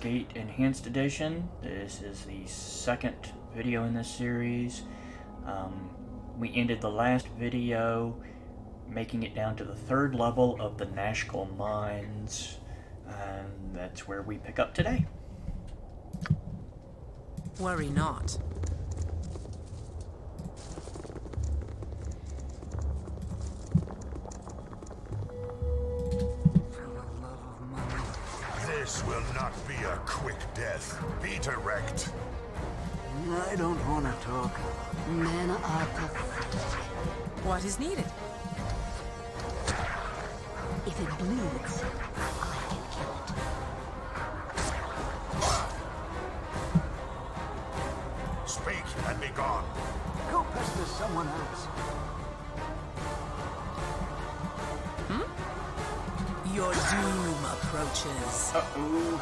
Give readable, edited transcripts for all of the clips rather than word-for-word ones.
Gate Enhanced Edition. This is the second video in this series. We ended the last video making it down to the third level of the Nashkel Mines, and that's where we pick up today. Worry not. This will not be a quick death. Be direct. I don't want to talk. Men are pathetic. What is needed? If it bleeds, I can kill it. Speak and be gone. Go pester someone else. Your doom approaches. Uh-oh.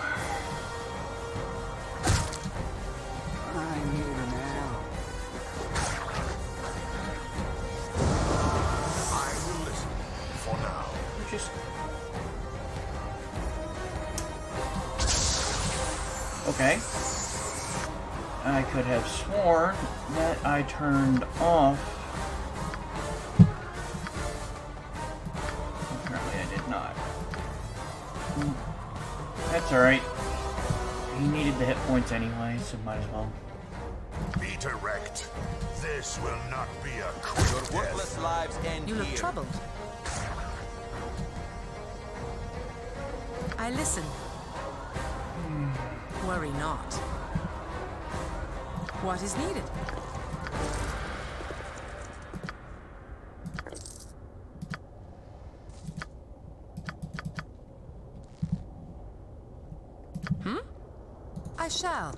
I'm here now. I will listen for now. Just... Okay. I could have sworn that I turned off. Apparently I did not. That's alright. He needed the hit points anyway, so might as well. Be direct. This will not be a quick Your death. worthless lives end You look here. troubled. I listen. Worry not. What is needed? I shall.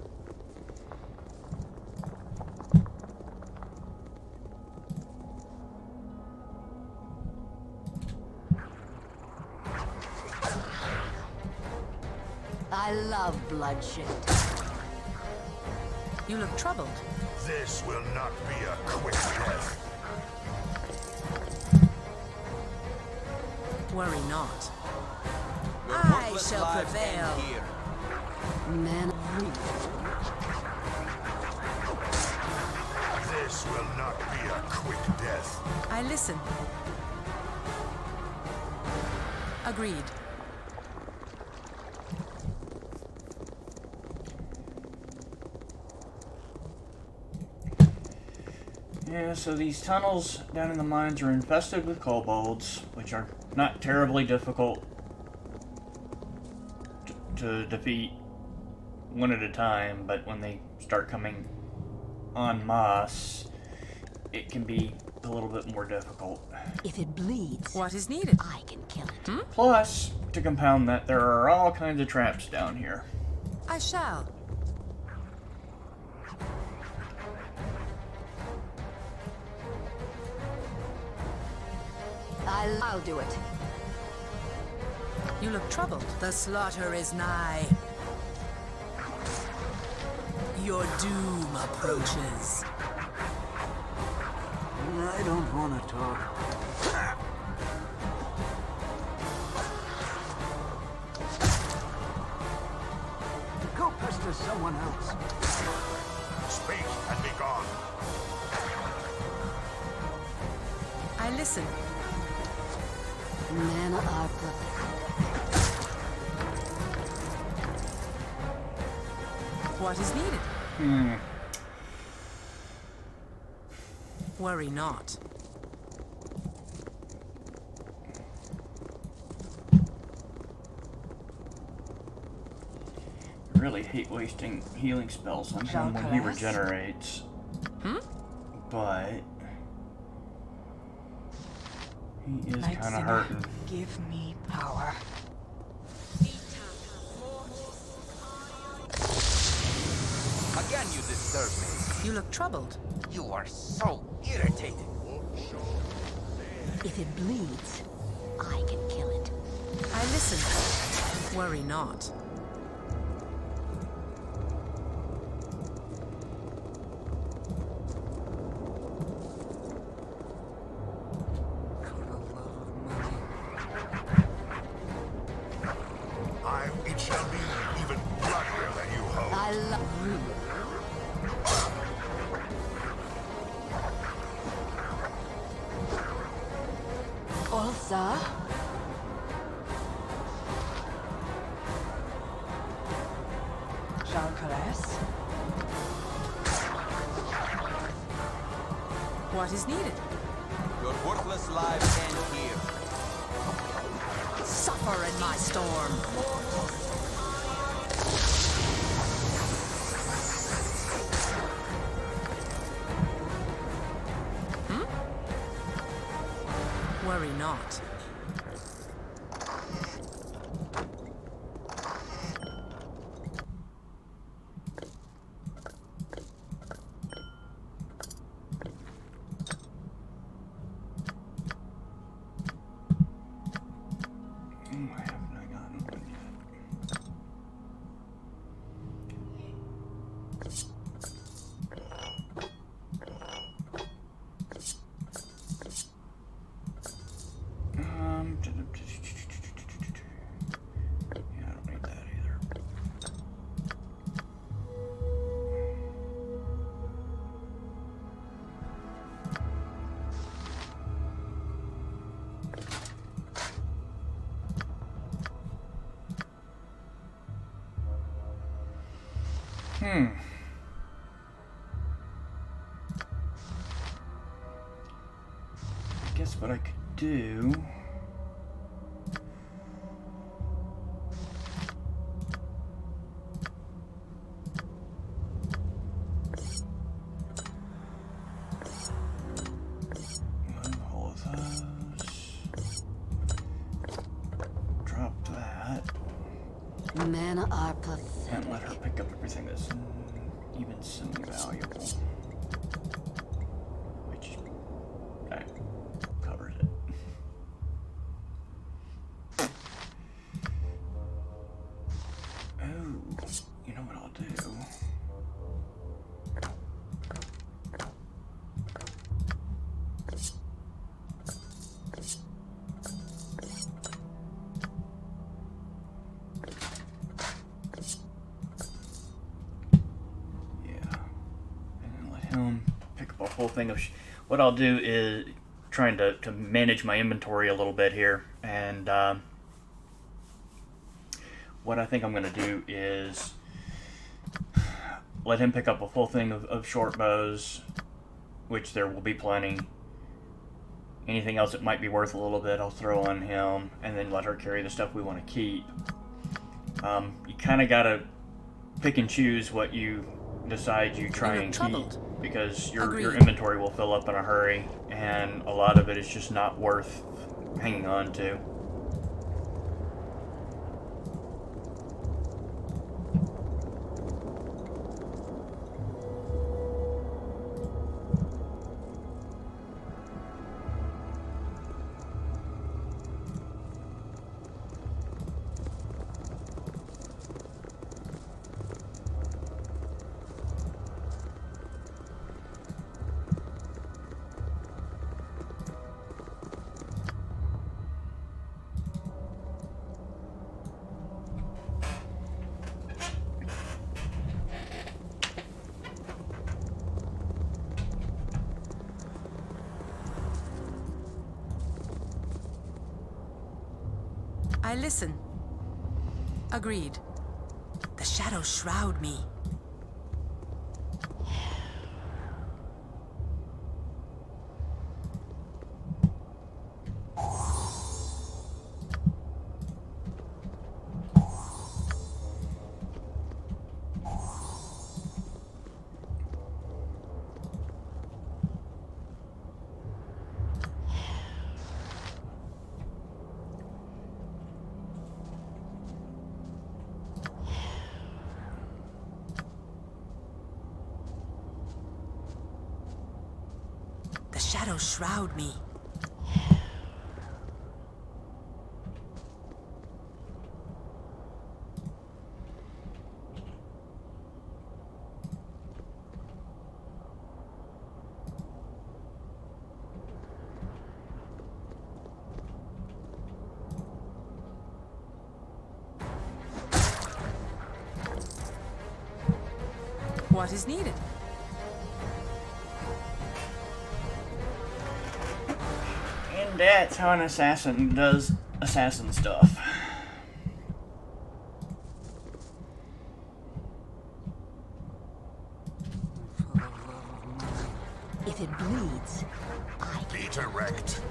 I love bloodshed. You look troubled. This will not be a quick death. Worry not. Your I worthless shall lives prevail. end here. Men This will not be a quick death. I listen. Agreed. Yeah, so these tunnels down in the mines are infested with kobolds, which are not terribly difficult to defeat one at a time, but when they start coming en masse, it can be a little bit more difficult. If it bleeds, What is needed? I can kill it. Plus, to compound that, there are all kinds of traps down here. I shall. I'll do it. You look troubled. The slaughter is nigh. Your doom approaches. I don't want to talk. Go pester someone else. Speak and be gone. I listen. Men are pathetic. What is needed? Worry not. I really hate wasting healing spells on him when he regenerates. But he is kind of hurting. Give me power. Again, you disturb me. You look troubled. You are so irritating. If it bleeds, I can kill it. I listen. Worry not. It shall be even bloodier. I love rude. Ulsa? Charles? What is needed? Your worthless lives end here. Suffer in my storm. Worry not. I have not gotten one yet. Yeah, I don't need that either. I guess what I could do. All of those. Drop that. Men are And pathetic. let her pick up everything that's even semi-valuable. Which that covers it. Oh, you know what I'll do? Pick up a whole thing of what I'll do is trying to manage my inventory a little bit here, and what I think I'm going to do is let him pick up a full thing of short bows, which there will be plenty. Anything else that might be worth a little bit I'll throw on him, and then let her carry the stuff we want to keep. You kind of got to pick and choose what you decide you try You're and troubled. keep, because your Agreed. inventory will fill up in a hurry, and a lot of it is just not worth hanging on to. I listen. Agreed. The shadows shroud me. The shadows shroud me. What is needed? And that's how an assassin does assassin stuff. If it bleeds, I can. Be direct.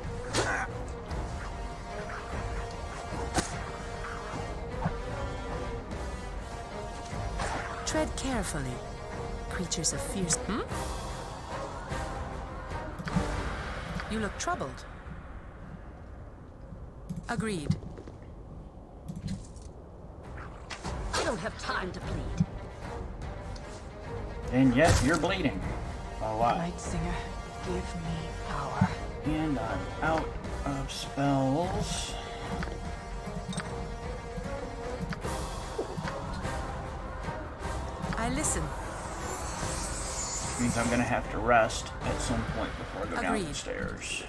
Tread carefully. Creatures of fierce... You look troubled. Agreed. I don't have time to bleed. And yet, you're bleeding. A lot. Night Singer, give me power. And I'm out of spells. I listen. Means I'm gonna have to rest at some point before I go down Agreed. the stairs.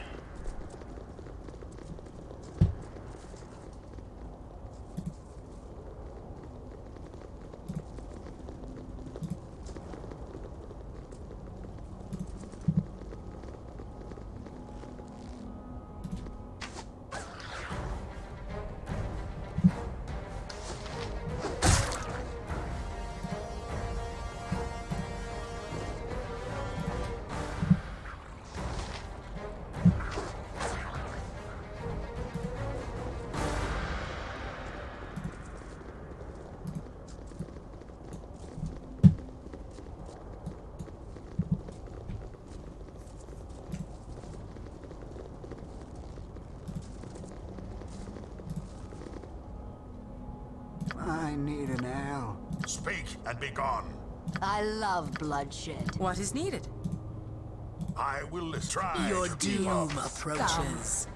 I need an ale. Speak and be gone. I love bloodshed. What is needed? I will listen. Try Your to keep doom up. approaches.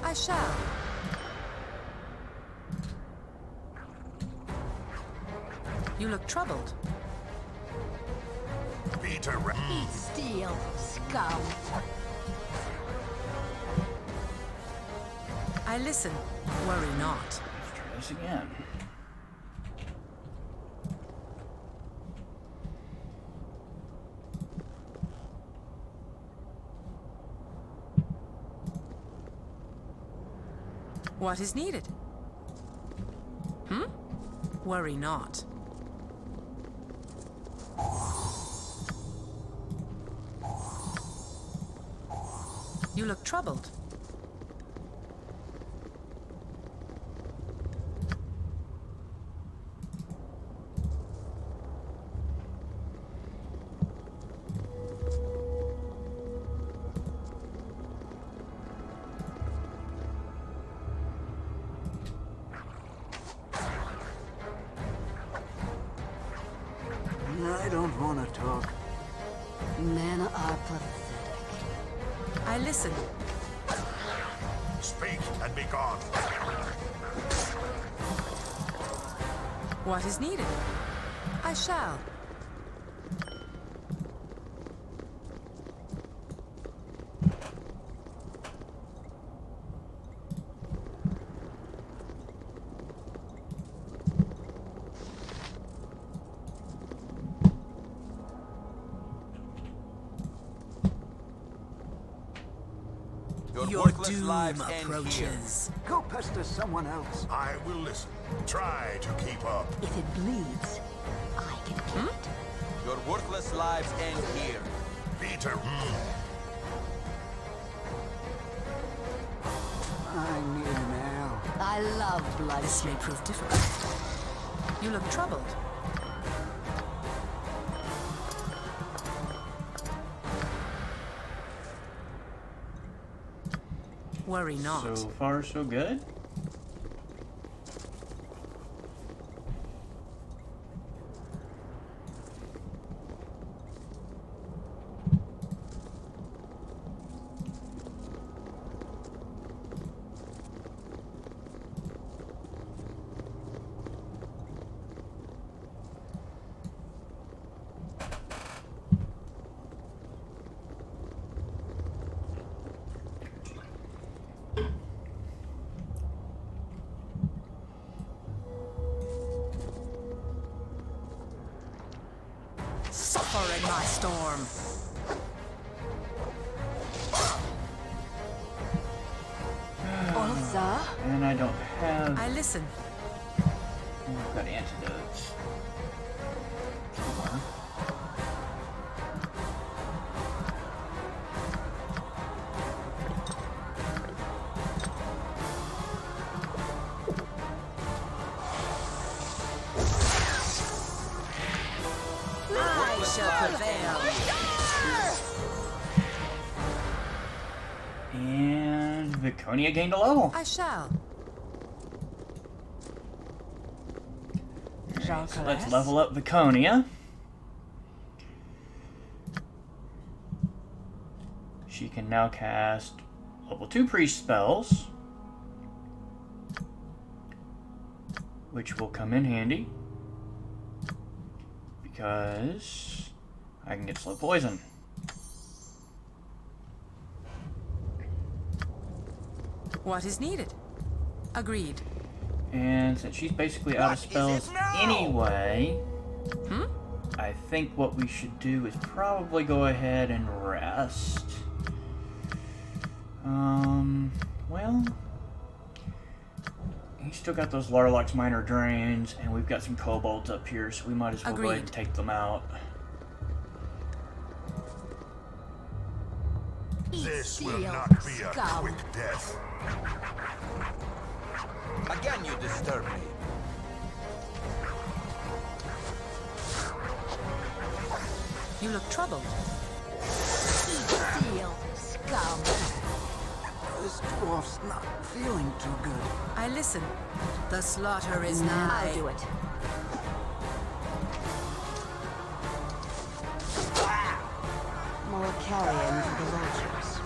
I shall. You look troubled. Be direct. Eat steel, scum. I listen. Worry not. Let's try this again. What is needed? Worry not. You look troubled. I don't want to talk. Men are pathetic. I listen. Speak and be gone. What is needed? I shall. Your worthless doom lives end here. approaches. Go pester someone else. I will listen. Try to keep up. If it bleeds, I can kill it. Your worthless lives end here. Be direct. I need an ale. I love This may bloodshed. prove difficult. You look troubled. Worry not. So far, so good. suffer in my storm. Olza? And I don't have... I listen. I've got antidotes. Somewhere. I shall prevail. And Viconia gained a level. I shall. So let's level up Viconia. She can now cast level 2 priest spells, which will come in handy because I can get slow poison. What is needed? Agreed. And since she's basically out of spells anyway, I think what we should do is probably go ahead and rest. Well, he's still got those Larlock's minor drains, and we've got some kobolds up here, so we might as well go ahead and take them out. This will not be a quick death. Again, you disturb me. You look troubled. Seal scum. This dwarf's not feeling too good. I listen. The slaughter is nigh. I'll do it. More carrion for the vultures.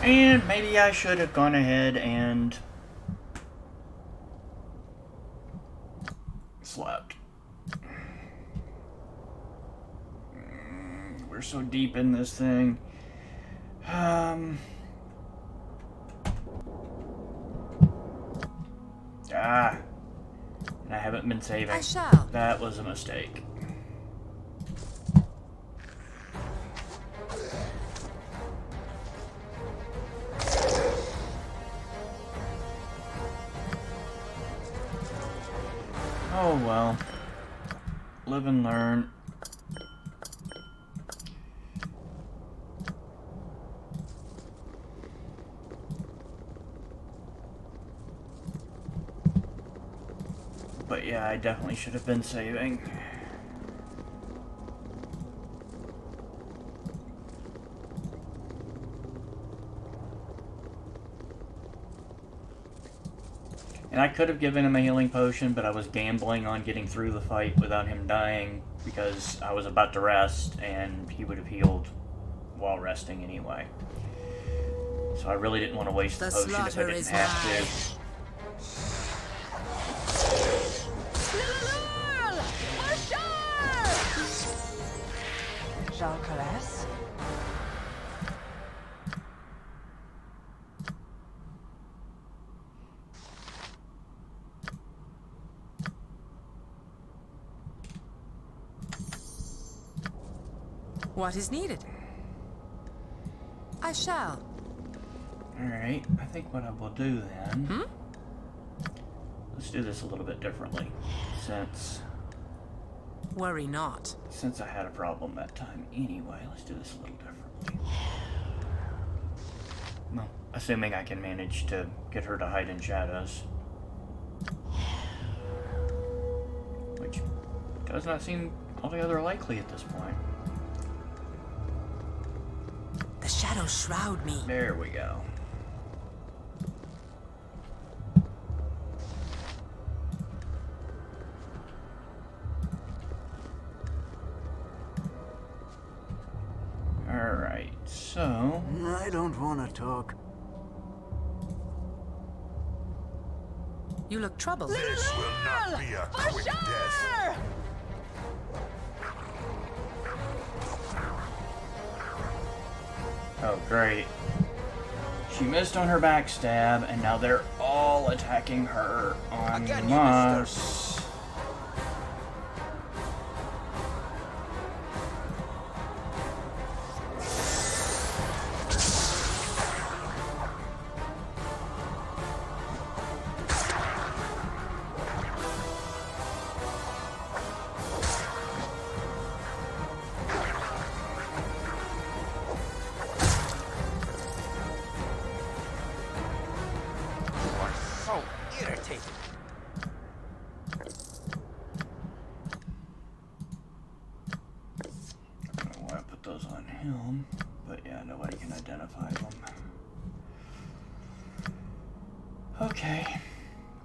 And maybe I should have gone ahead and slept. We're so deep in this thing. And I haven't been saving. I shall. That was a mistake. Oh well. Live and learn. But yeah, I definitely should have been saving. And I could have given him a healing potion, but I was gambling on getting through the fight without him dying because I was about to rest and he would have healed while resting anyway. So I really didn't want to waste the potion if I didn't have to. Jalcalas? What is needed? I shall. Alright, I think what I will do then... Let's do this a little bit differently. Worry not. Since I had a problem that time anyway, let's do this a little differently. Well, assuming I can manage to get her to hide in shadows. Which does not seem altogether likely at this point. The shadows shroud me. There we go. Alright, so... I don't want to talk. You look troubled. This will not be a quick death. Oh, great. She missed on her backstab, and now they're all attacking her on Again, you Moss. So irritating. I don't know why I put those on him, but yeah, nobody can identify them. Okay.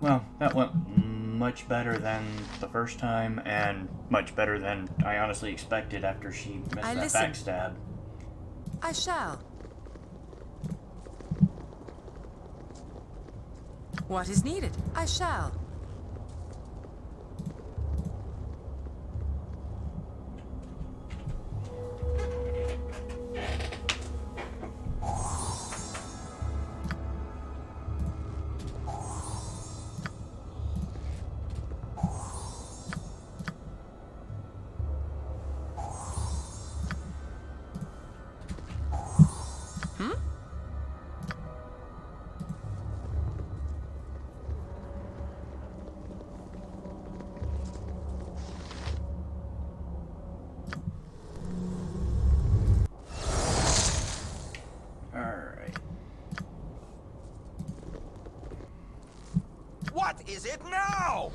Well, that went much better than the first time, and much better than I honestly expected after she missed that listen. backstab. I shall. What is needed? I shall. Alright. What is it now?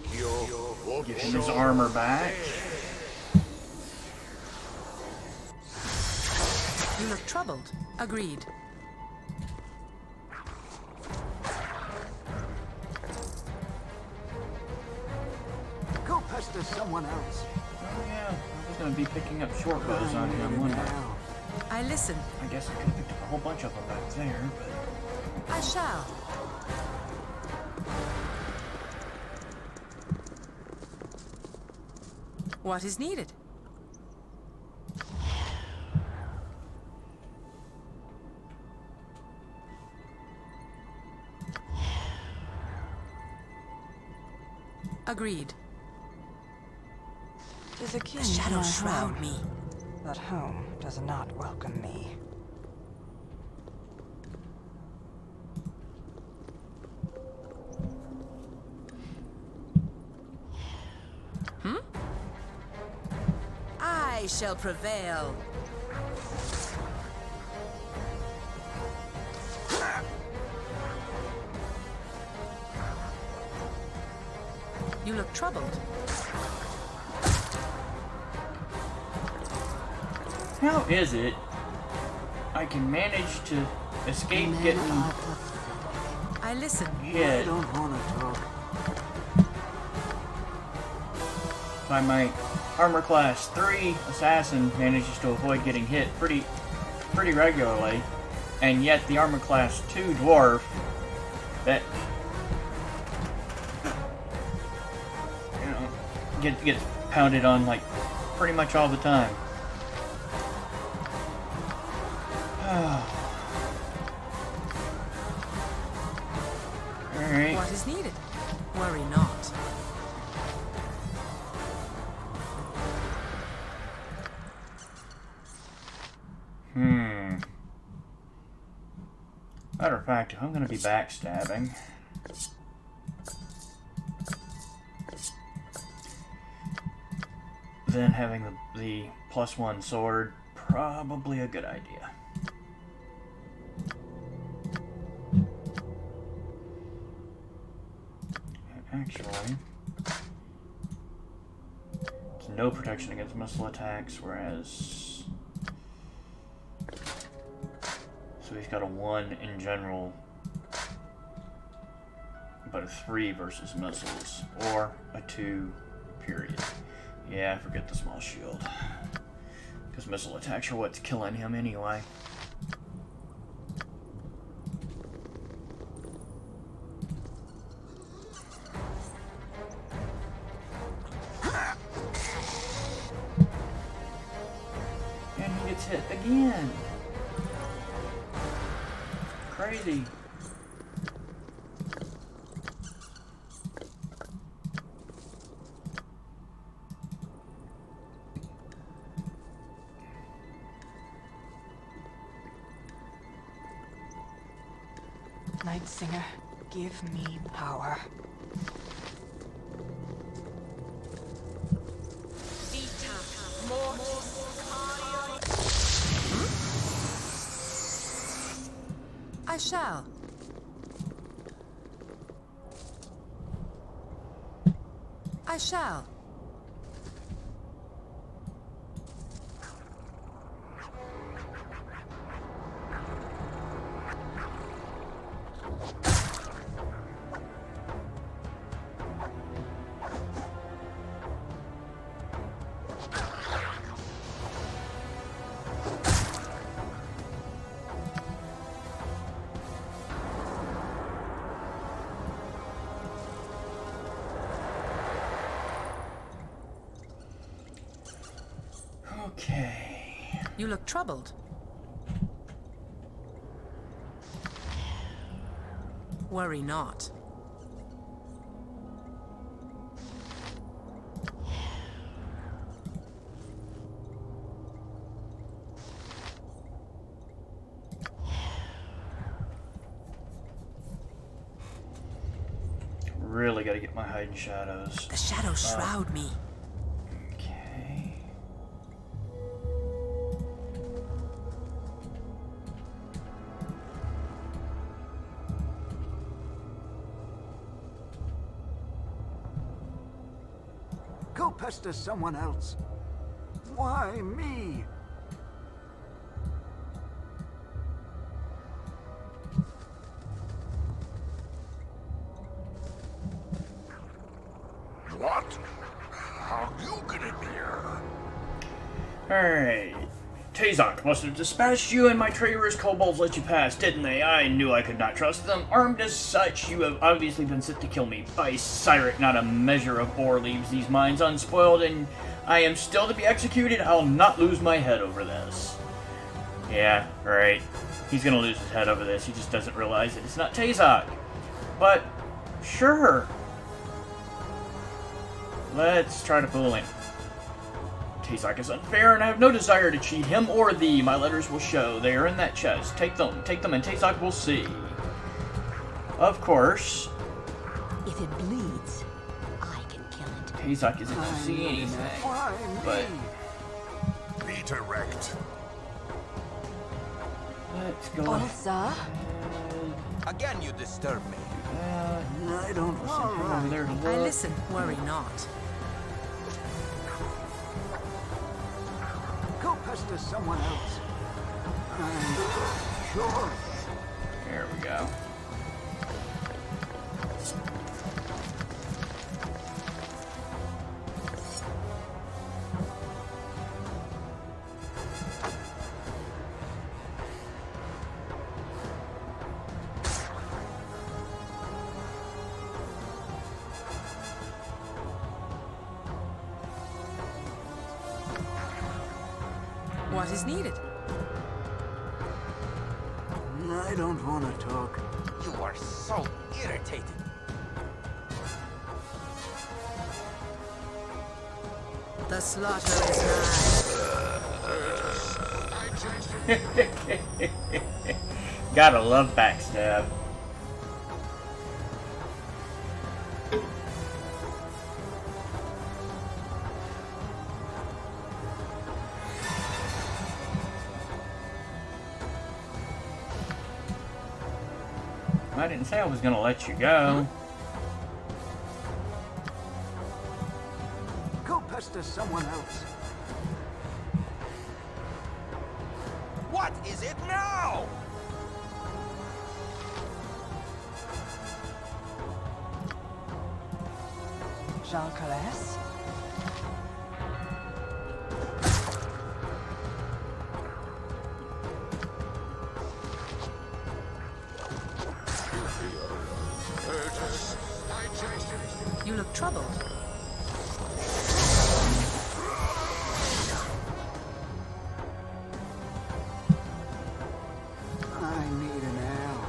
Getting his armor back. You look troubled. Agreed. Go pester someone else. Oh yeah, I was gonna be picking up short bows on him, wasn't I? Now. I listen. I guess I could have picked up a whole bunch of them back there, but... I shall. What is needed? Agreed. Is akin The to shadow my shroud home, me. but home does not welcome me. I shall prevail. You look troubled. How is it I can manage to escape Men getting are pathetic. I listen. I hit don't want to talk. by my armor class 3 assassin manages to avoid getting hit pretty regularly, and yet the armor class 2 dwarf that gets pounded on like pretty much all the time. Alright. What is needed? Worry not. Matter of fact, if I'm going to be backstabbing, then having the +1 sword, probably a good idea. And actually, it's no protection against missile attacks, whereas... So he's got a 1 in general, but a 3 versus missiles, or a 2, period. Yeah, forget the small shield, because missile attacks are what's killing him anyway. And he gets hit again. crazy. Night Singer, give me power. I shall. I shall. Okay. You look troubled. Worry not. Really got to get my hiding shadows. The shadows shroud me. Okay. Go pester someone else. Why me? What? How you get in here? Alright. Tazok must have dispatched you and my traitorous kobolds let you pass, didn't they? I knew I could not trust them. Armed as such, you have obviously been sent to kill me. By Cyric, not a measure of ore leaves these mines unspoiled, and I am still to be executed. I'll not lose my head over this. Yeah, right. He's gonna lose his head over this. He just doesn't realize it. It's not Tazok. But, sure. Let's try to fool him. Tazok is unfair, and I have no desire to cheat him or thee. My letters will show. They are in that chest. Take them, and Tazok will see. Of course. If it bleeds, I can kill it. Tazok isn't going to see anything. Why But me? Redirect. let's go Also, ahead. Again, you disturb me. I don't Come over there to I look. listen. Worry not. Go pester someone else. I'm sure. There we go. What is needed? I don't want to talk. You are so irritating. The slaughter is nigh. Gotta love backstab. I didn't say I was gonna let you go. Go pester someone else. What is it now? Jean Calais? You look troubled. I need an ale.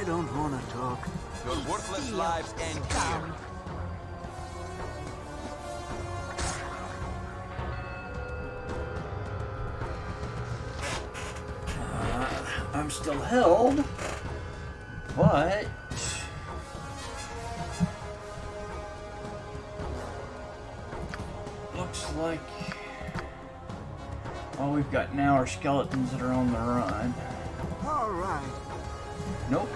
don't want to talk. Your worthless lives end here. I'm still held, but looks like all we've got now are skeletons that are on the run. All right. Nope.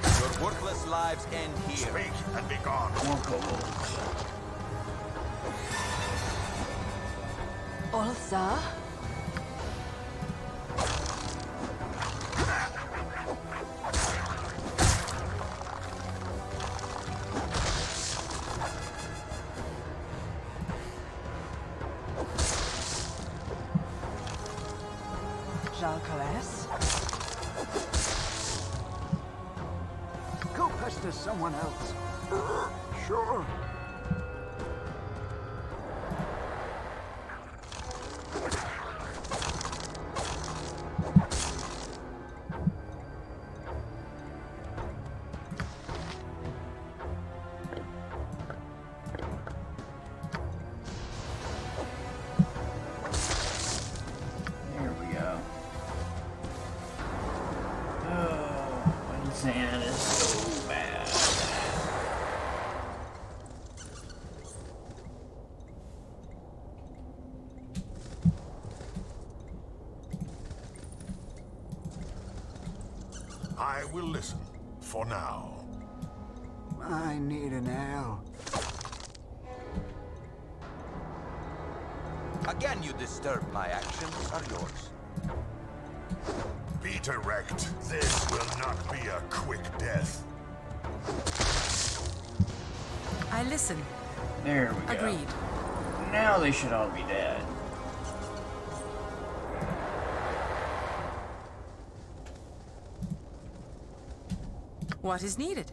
Your worthless lives end here. Speak and be gone. More kobolds. Ulsa? Jalcales? Go pester someone else. Sure. There we go. Oh, Sand is so bad. I will listen, for now. I need an ale. Again, you disturb my actions are yours. Be direct. This will not be a quick death. I listen. There we go. Agreed. Now they should all be dead. What is needed?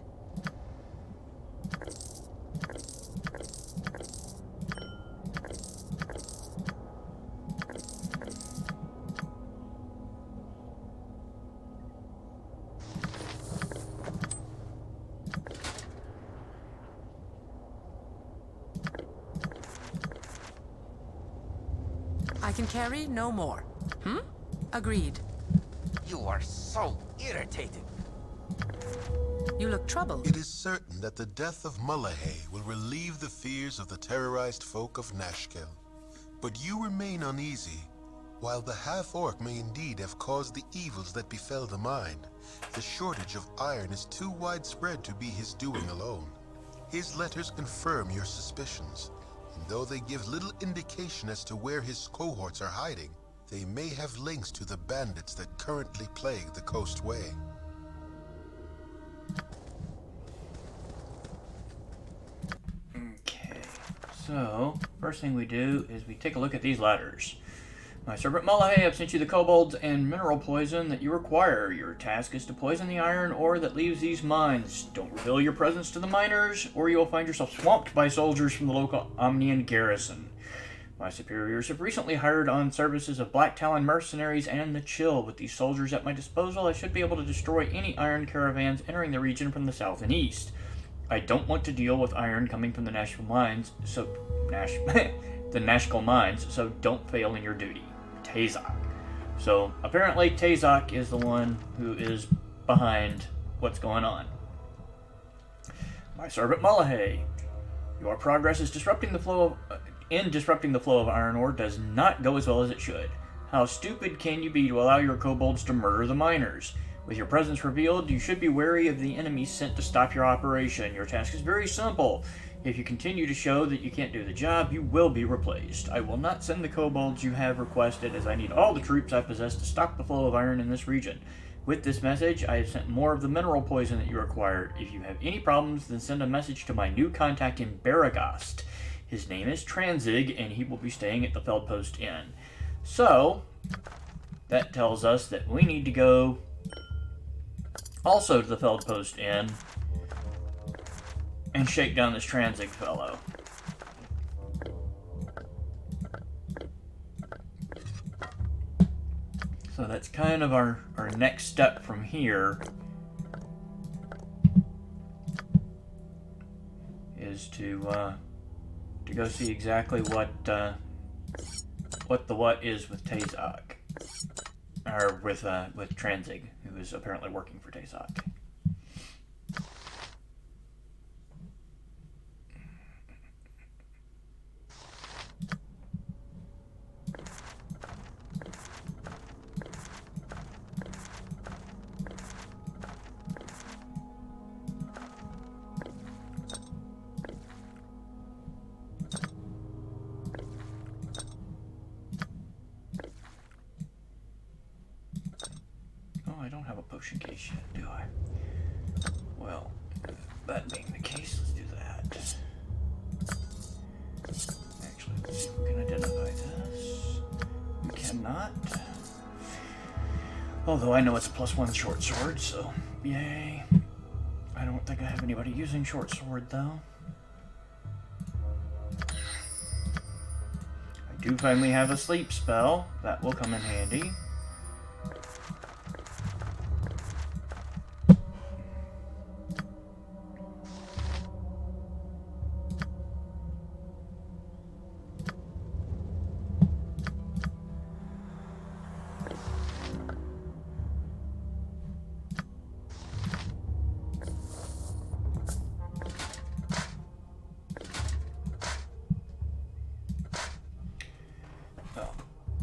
I can carry no more. Agreed. You are so irritating. You look troubled. It is certain that the death of Mullahay will relieve the fears of the terrorized folk of Nashkel. But you remain uneasy. While the half-orc may indeed have caused the evils that befell the mine, the shortage of iron is too widespread to be his doing alone. His letters confirm your suspicions, and though they give little indication as to where his cohorts are hiding, they may have links to the bandits that currently plague the Coastway. Okay, so first thing we do is we take a look at these letters. My servant Mullahay, I've sent you the kobolds and mineral poison that you require. Your task is to poison the iron ore that leaves these mines. Don't reveal your presence to the miners, or you will find yourself swamped by soldiers from the local Omnian garrison. My superiors have recently hired on services of Black Talon mercenaries and the Chill. With these soldiers at my disposal, I should be able to destroy any iron caravans entering the region from the south and east. I don't want to deal with iron coming from the Nashville mines, the Nashkel mines, so don't fail in your duty. Tazok. So apparently Tazok is the one who is behind what's going on. My servant Mullahay, your progress is disrupting the flow of iron ore does not go as well as it should. How stupid can you be to allow your kobolds to murder the miners? With your presence revealed, you should be wary of the enemies sent to stop your operation. Your task is very simple. If you continue to show that you can't do the job, you will be replaced. I will not send the kobolds you have requested, as I need all the troops I possess to stop the flow of iron in this region. With this message, I have sent more of the mineral poison that you require. If you have any problems, then send a message to my new contact in Baragast. His name is Tranzig, and he will be staying at the Feldpost Inn. So, that tells us that we need to go also to the Feldpost Inn and shake down this Tranzig fellow. So that's kind of our next step from here, is to go see exactly what the what is with Tazok, or with Tranzig, who is apparently working for Tazok. I don't have a potion case yet, do I? Well, that being the case, let's do that. Actually, let's see if we can identify this. We cannot. Although I know it's a +1 short sword, so yay. I don't think I have anybody using short sword, though. I do finally have a sleep spell. That will come in handy.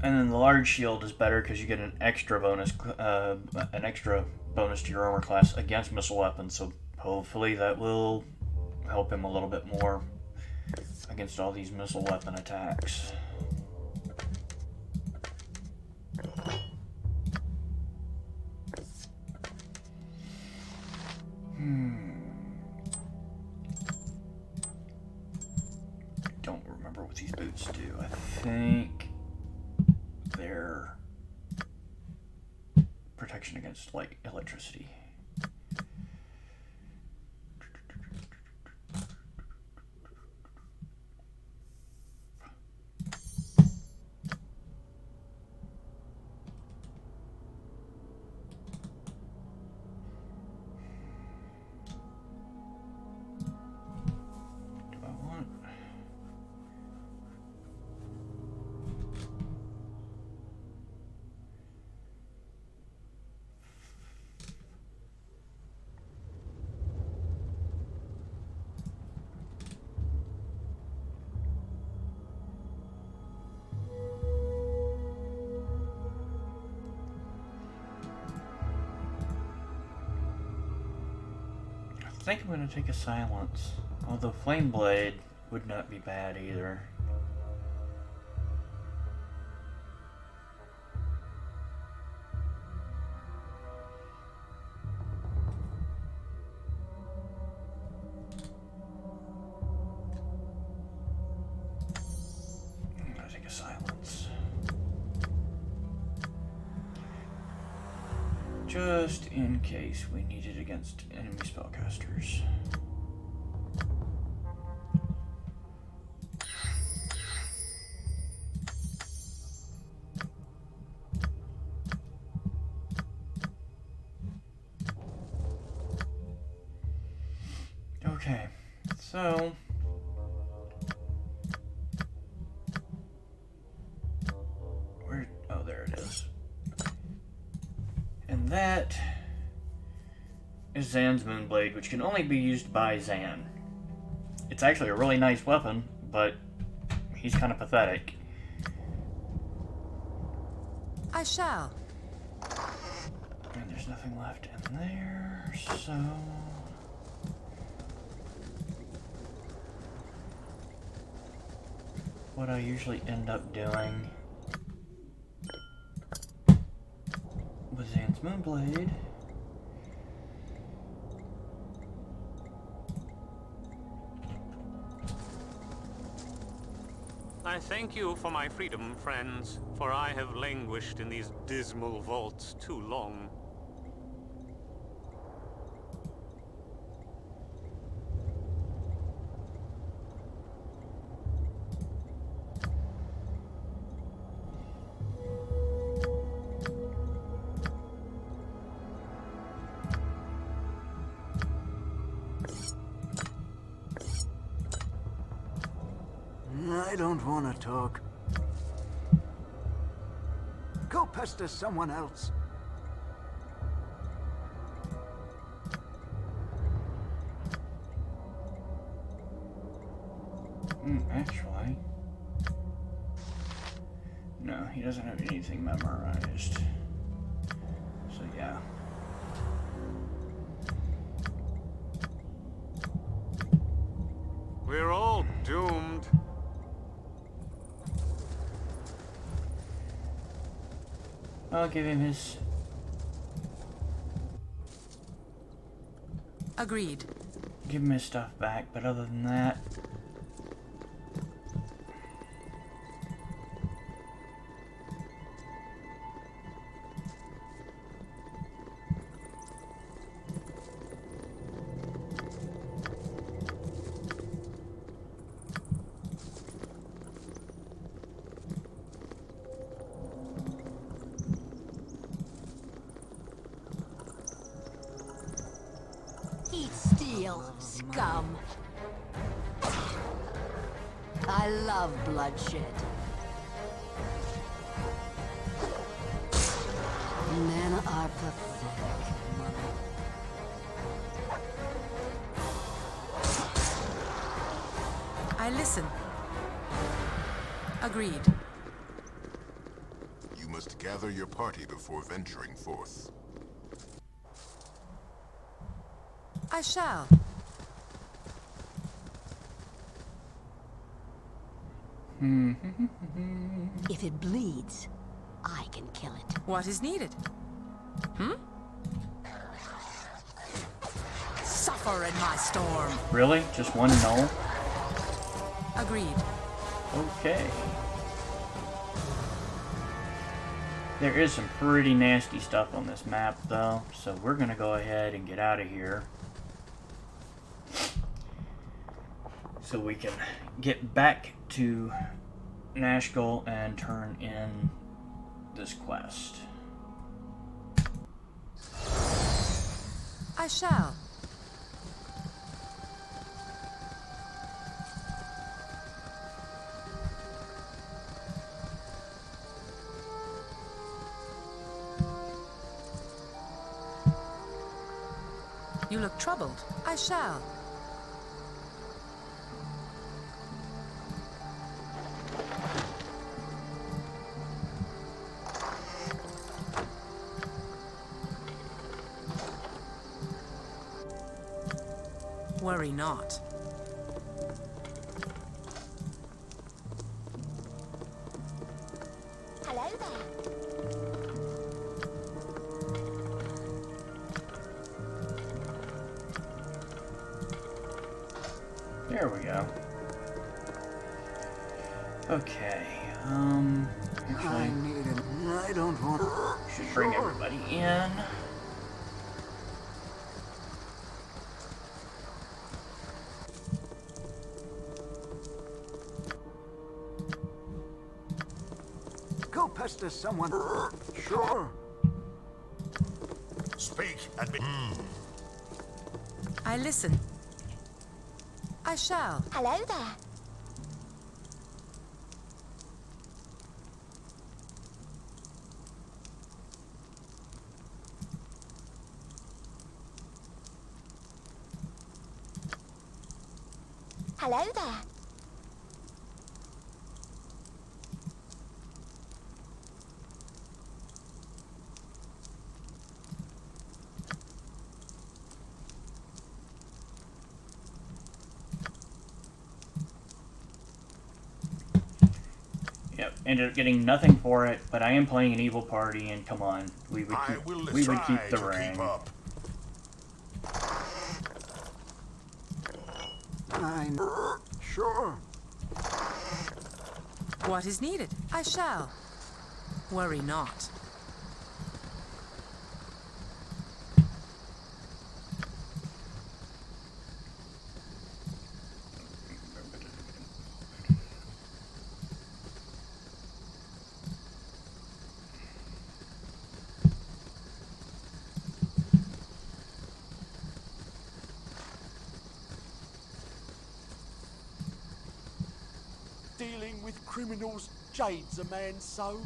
And then the large shield is better because you get an extra bonus to your armor class against missile weapons. So hopefully that will help him a little bit more against all these missile weapon attacks. Don't remember what these boots do. I think they're protection against, like, electricity. I think I'm going to take a silence, although Flame Blade would not be bad either. I'm going to take a silence. Just in case we need it against enemy spellcasters. Okay, so where? Oh, there it is. And that is Zan's Moonblade, which can only be used by Zan. It's actually a really nice weapon, but he's kind of pathetic. I shall. And there's nothing left in there, so what I usually end up doing with Zan's Moonblade I thank you for my freedom, friends, for I have languished in these dismal vaults too long. don't want to talk. Go pester someone else. Actually... No, he doesn't have anything memorized. So yeah. We're all doomed. I'll give him his... Agreed. Give him his stuff back, but other than that... Eat steel, scum. I love bloodshed. Men are pathetic, Mother. I listen. Agreed. You must gather your party before venturing forth. I shall. If it bleeds, I can kill it. What is needed? Suffer in my storm. Really? Just one null? Agreed. Okay. There is some pretty nasty stuff on this map, though, so we're gonna go ahead and get out of here. So we can get back to Nashkel and turn in this quest. I shall. You look troubled. I shall. Worry not. Hello there. There we go. Okay, I actually, need it. I don't want to. should bring everybody in. Go pester someone. Sure. Speak and be. I listen. I shall. Hello there. Hello there. Yep, ended up getting nothing for it, but I am playing an evil party, and come on, we would I keep, will we would try keep the to ring. keep up. I'm sure. What is needed? I shall. Worry not. Dealing criminals jades a man's soul.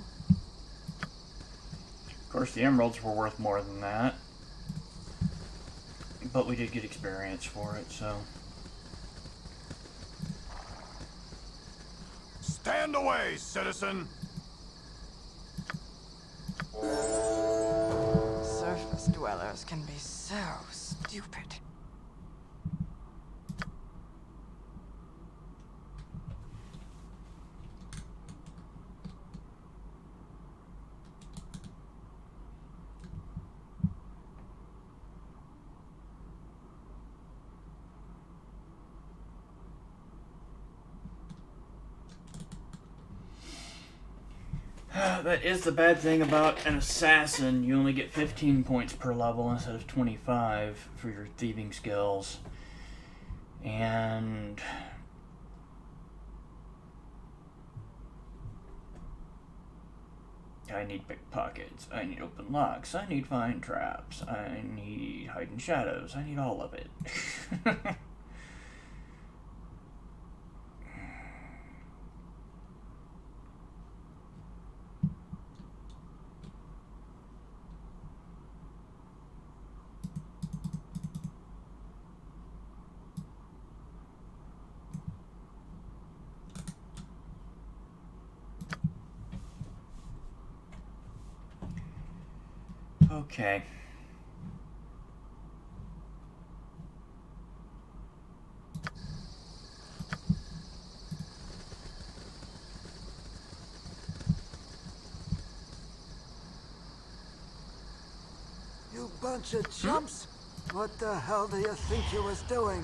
Of course, the emeralds were worth more than that. But we did get experience for it, so... Stand away, citizen! Surface dwellers can be so stupid. That is the bad thing about an assassin. You only get 15 points per level instead of 25 for your thieving skills. And... I need pickpockets. I need open locks. I need find traps. I need hidden shadows. I need all of it. Okay. You bunch of chumps! What the hell do you think you was doing?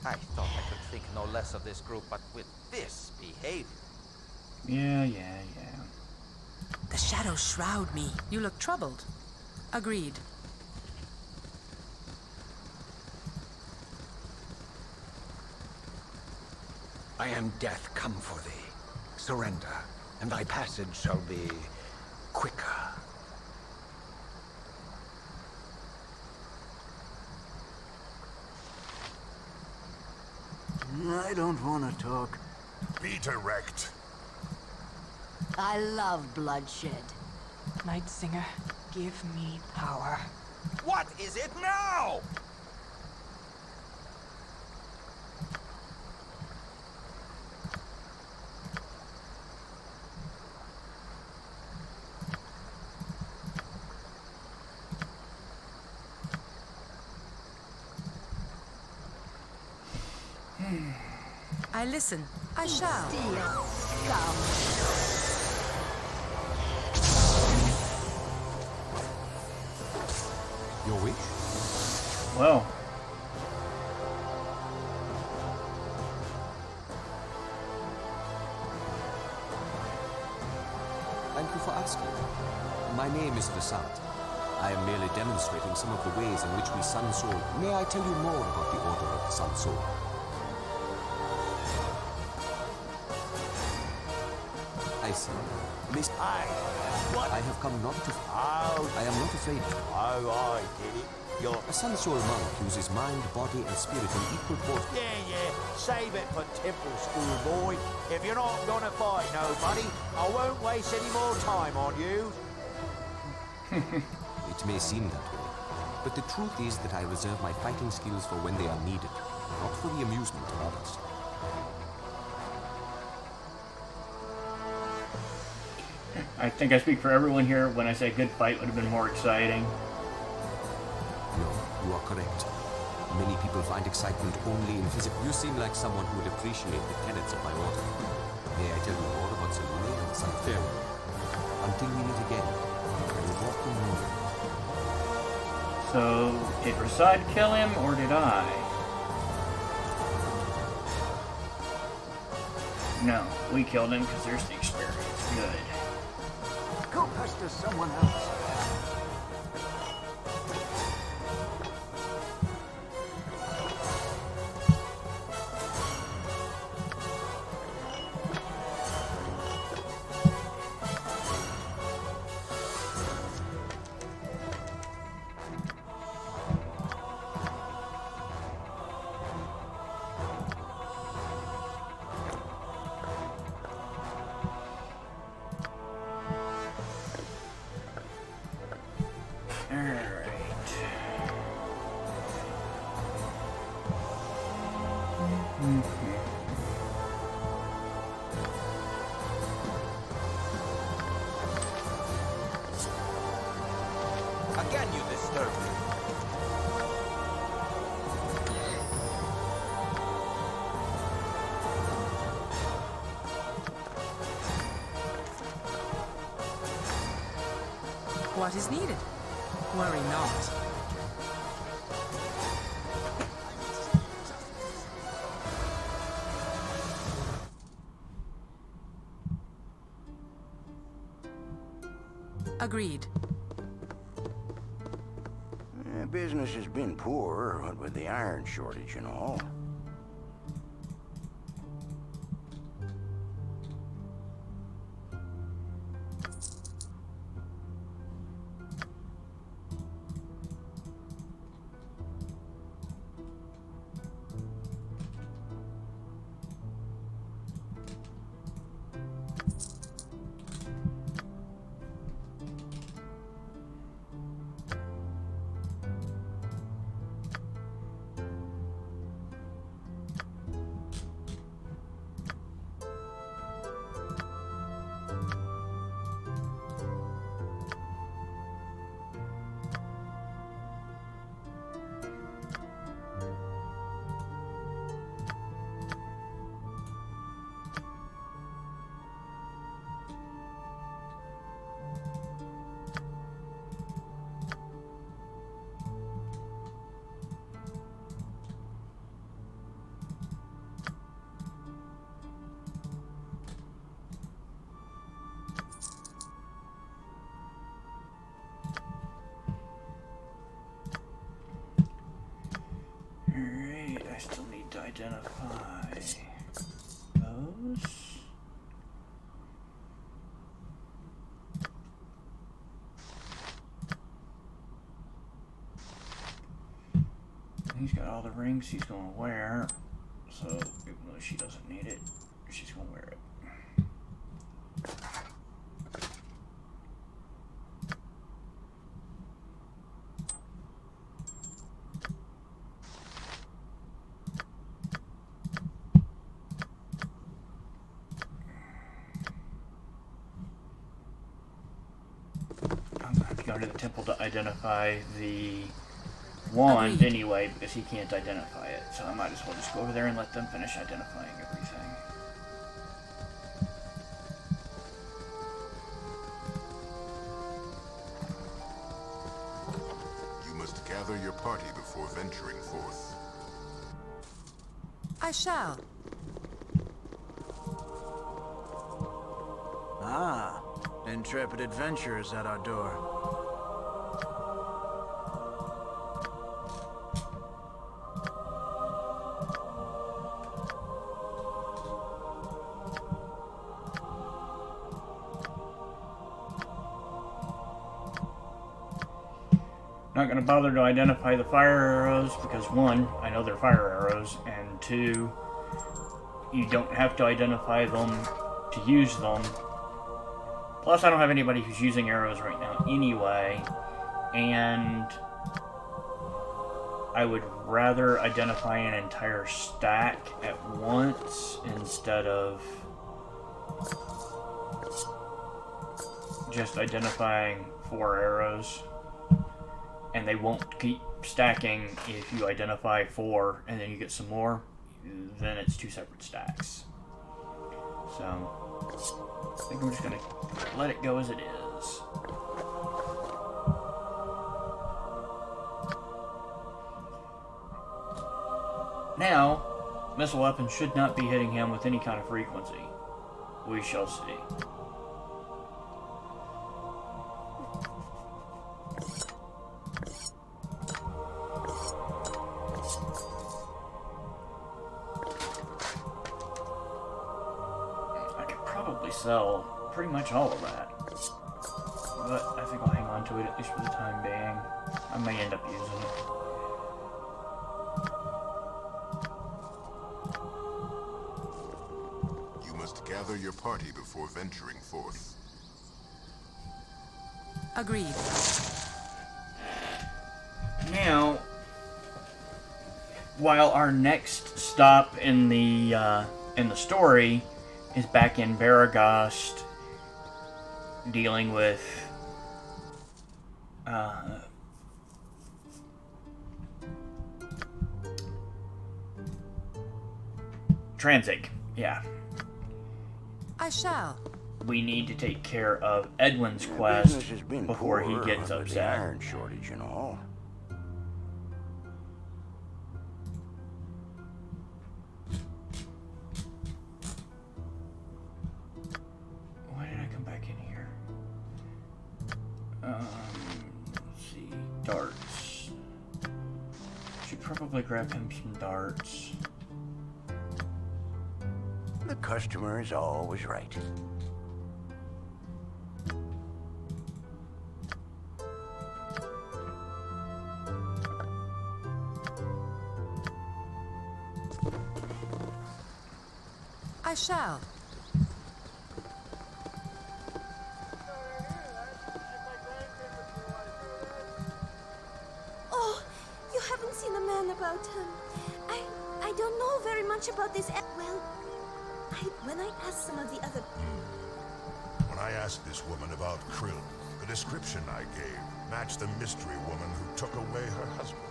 I thought I could think no less of this group, but with this behavior... Yeah. The shadows shroud me. You look troubled. Agreed. I am death come for thee. Surrender, and thy passage shall be quicker. I don't want to talk. Be direct. I love bloodshed. Night Singer, give me power. What is it now? I listen. I shall. Steal. Scum. Your wish? Well. Thank you for asking. My name is Vasant. I am merely demonstrating some of the ways in which we Sun Soul. May I tell you more about the Order of the Sun Soul? I see. Miss... What? I have come not to... Oh. I am not afraid. Oh, I get it. You're... A Sun Soul monk uses mind, body, and spirit in equal proportion. Yeah. Save it for temple school, boy. If you're not gonna fight nobody, I won't waste any more time on you. It may seem that way, but the truth is that I reserve my fighting skills for when they are needed, not for the amusement of others. I think I speak for everyone here when I say a good fight would have been more exciting. No, you are correct. Many people find excitement only in physical. You seem like someone who would appreciate the tenets of my order. May I tell you more about Salune and Sun Farewell? Until we meet again, I will walk the moon. So, did Rasad kill him, or did I? No, we killed him because there's the experience. Good. Go pester someone else. disturb you. What is needed? Worry not. Agreed. Business has been poor, what with the iron shortage and all. Alright, I still need to identify those. He's got all the rings he's going to wear, so even though she doesn't need it, she's going to wear it. I'm going to have to go to the temple to identify the wand anyway, because he can't identify it. So I might as well just go over there and let them finish identifying everything. You must gather your party before venturing forth. I shall. Ah, intrepid adventurers at our door. Not going to bother to identify the fire arrows because, one, I know they're fire arrows, and two, you don't have to identify them to use them. Plus, I don't have anybody who's using arrows right now anyway, and I would rather identify an entire stack at once instead of just identifying 4 arrows. And they won't keep stacking if you identify 4 and then you get some more, then it's 2 separate stacks. So, I think I'm just going to let it go as it is. Now, missile weapons should not be hitting him with any kind of frequency. We shall see. Sell pretty much all of that, but I think I'll hang on to it at least for the time being. I may end up using it. You must gather your party before venturing forth. Agreed. Now, while our next stop in the story is back in Baragast, dealing with, Transic, yeah. I shall. We need to take care of Edwin's Business quest has been before he poor, gets but the upset. iron shortage and all. Why did I come back in here? Let's see. Darts. Should probably grab him some darts. The customer is always right. I shall. Oh, you haven't seen a man about him. I don't know very much about this. Well, when I asked some of the other... When I asked this woman about Krill, the description I gave matched the mystery woman who took away her husband.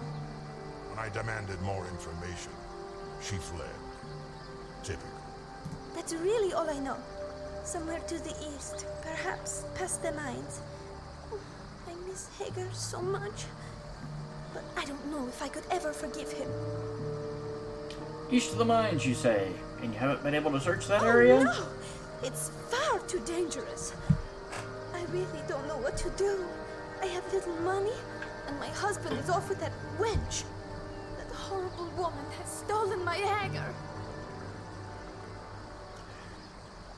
When I demanded more information, she fled. Typical. That's really all I know. Somewhere to the east, perhaps past the mines. Oh, I miss Hagar so much. But I don't know if I could ever forgive him. East of the mines, you say? And you haven't been able to search that area? No! It's far too dangerous. I really don't know what to do. I have little money, and my husband is off with that wench. That horrible woman has stolen my Hagar.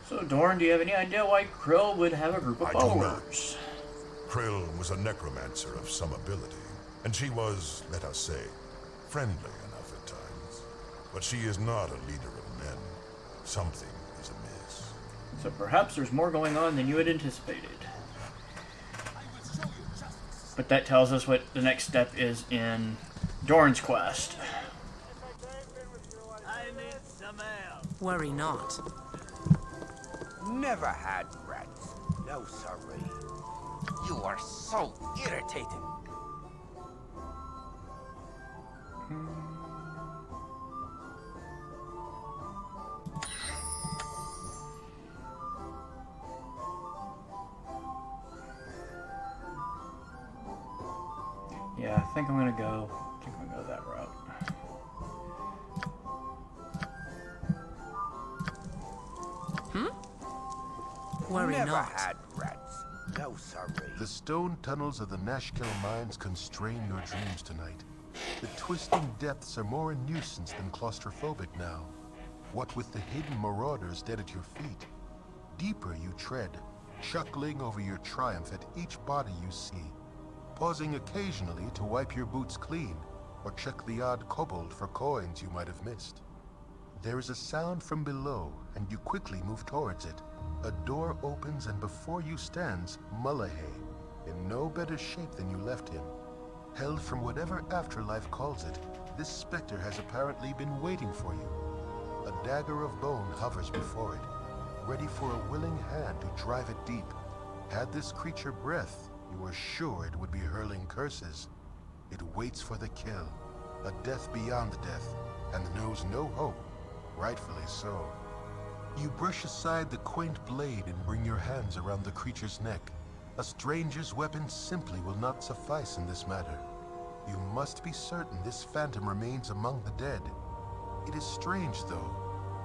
So, Dorn, do you have any idea why Krill would have a group of I do followers? not. Krill was a necromancer of some ability, and she was, let us say, friendly enough at times. But she is not a leader of men. Something is amiss. So perhaps there's more going on than you had anticipated. But that tells us what the next step is in Dorn's quest. Worry not. Never had rats. No, sorry. You are so irritating. Yeah, I think I'm gonna go that route. Worry Never not. had rats. No, sorry. The stone tunnels of the Nashkel mines constrain your dreams tonight. The twisting depths are more a nuisance than claustrophobic now. What with the hidden marauders dead at your feet. Deeper you tread, chuckling over your triumph at each body you see, pausing occasionally to wipe your boots clean, or check the odd kobold for coins you might have missed. There is a sound from below, and you quickly move towards it. A door opens, and before you stands Mullahay, in no better shape than you left him. Held from whatever afterlife calls it, this specter has apparently been waiting for you. A dagger of bone hovers before it, ready for a willing hand to drive it deep. Had this creature breath, you were sure it would be hurling curses. It waits for the kill, a death beyond death, and knows no hope, rightfully so. You brush aside the quaint blade and bring your hands around the creature's neck. A stranger's weapon simply will not suffice in this matter. You must be certain this phantom remains among the dead. It is strange, though.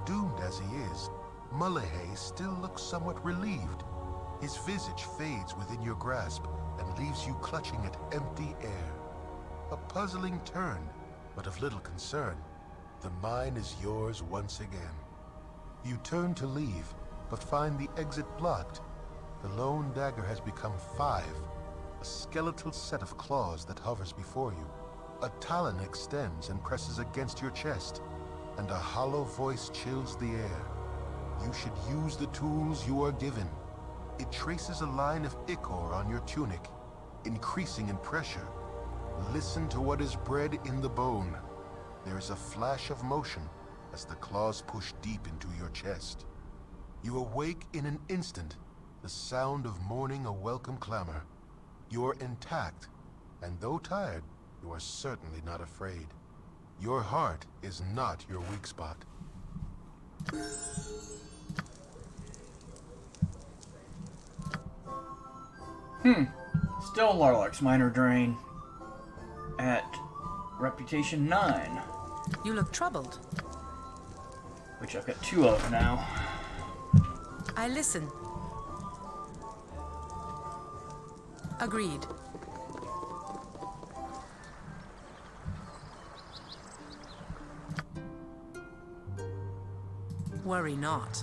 Doomed as he is, Mullahay still looks somewhat relieved. His visage fades within your grasp and leaves you clutching at empty air. A puzzling turn, but of little concern. The mine is yours once again. You turn to leave, but find the exit blocked. The lone dagger has become 5, a skeletal set of claws that hovers before you. A talon extends and presses against your chest, and a hollow voice chills the air. You should use the tools you are given. It traces a line of ichor on your tunic, increasing in pressure. Listen to what is bred in the bone. There is a flash of motion as the claws push deep into your chest. You awake in an instant, the sound of mourning a welcome clamor. You're intact, and though tired, you are certainly not afraid. Your heart is not your weak spot. Still Larlax minor drain at reputation 9. You look troubled. Which I've got 2 of now. I listen. Agreed. Worry not.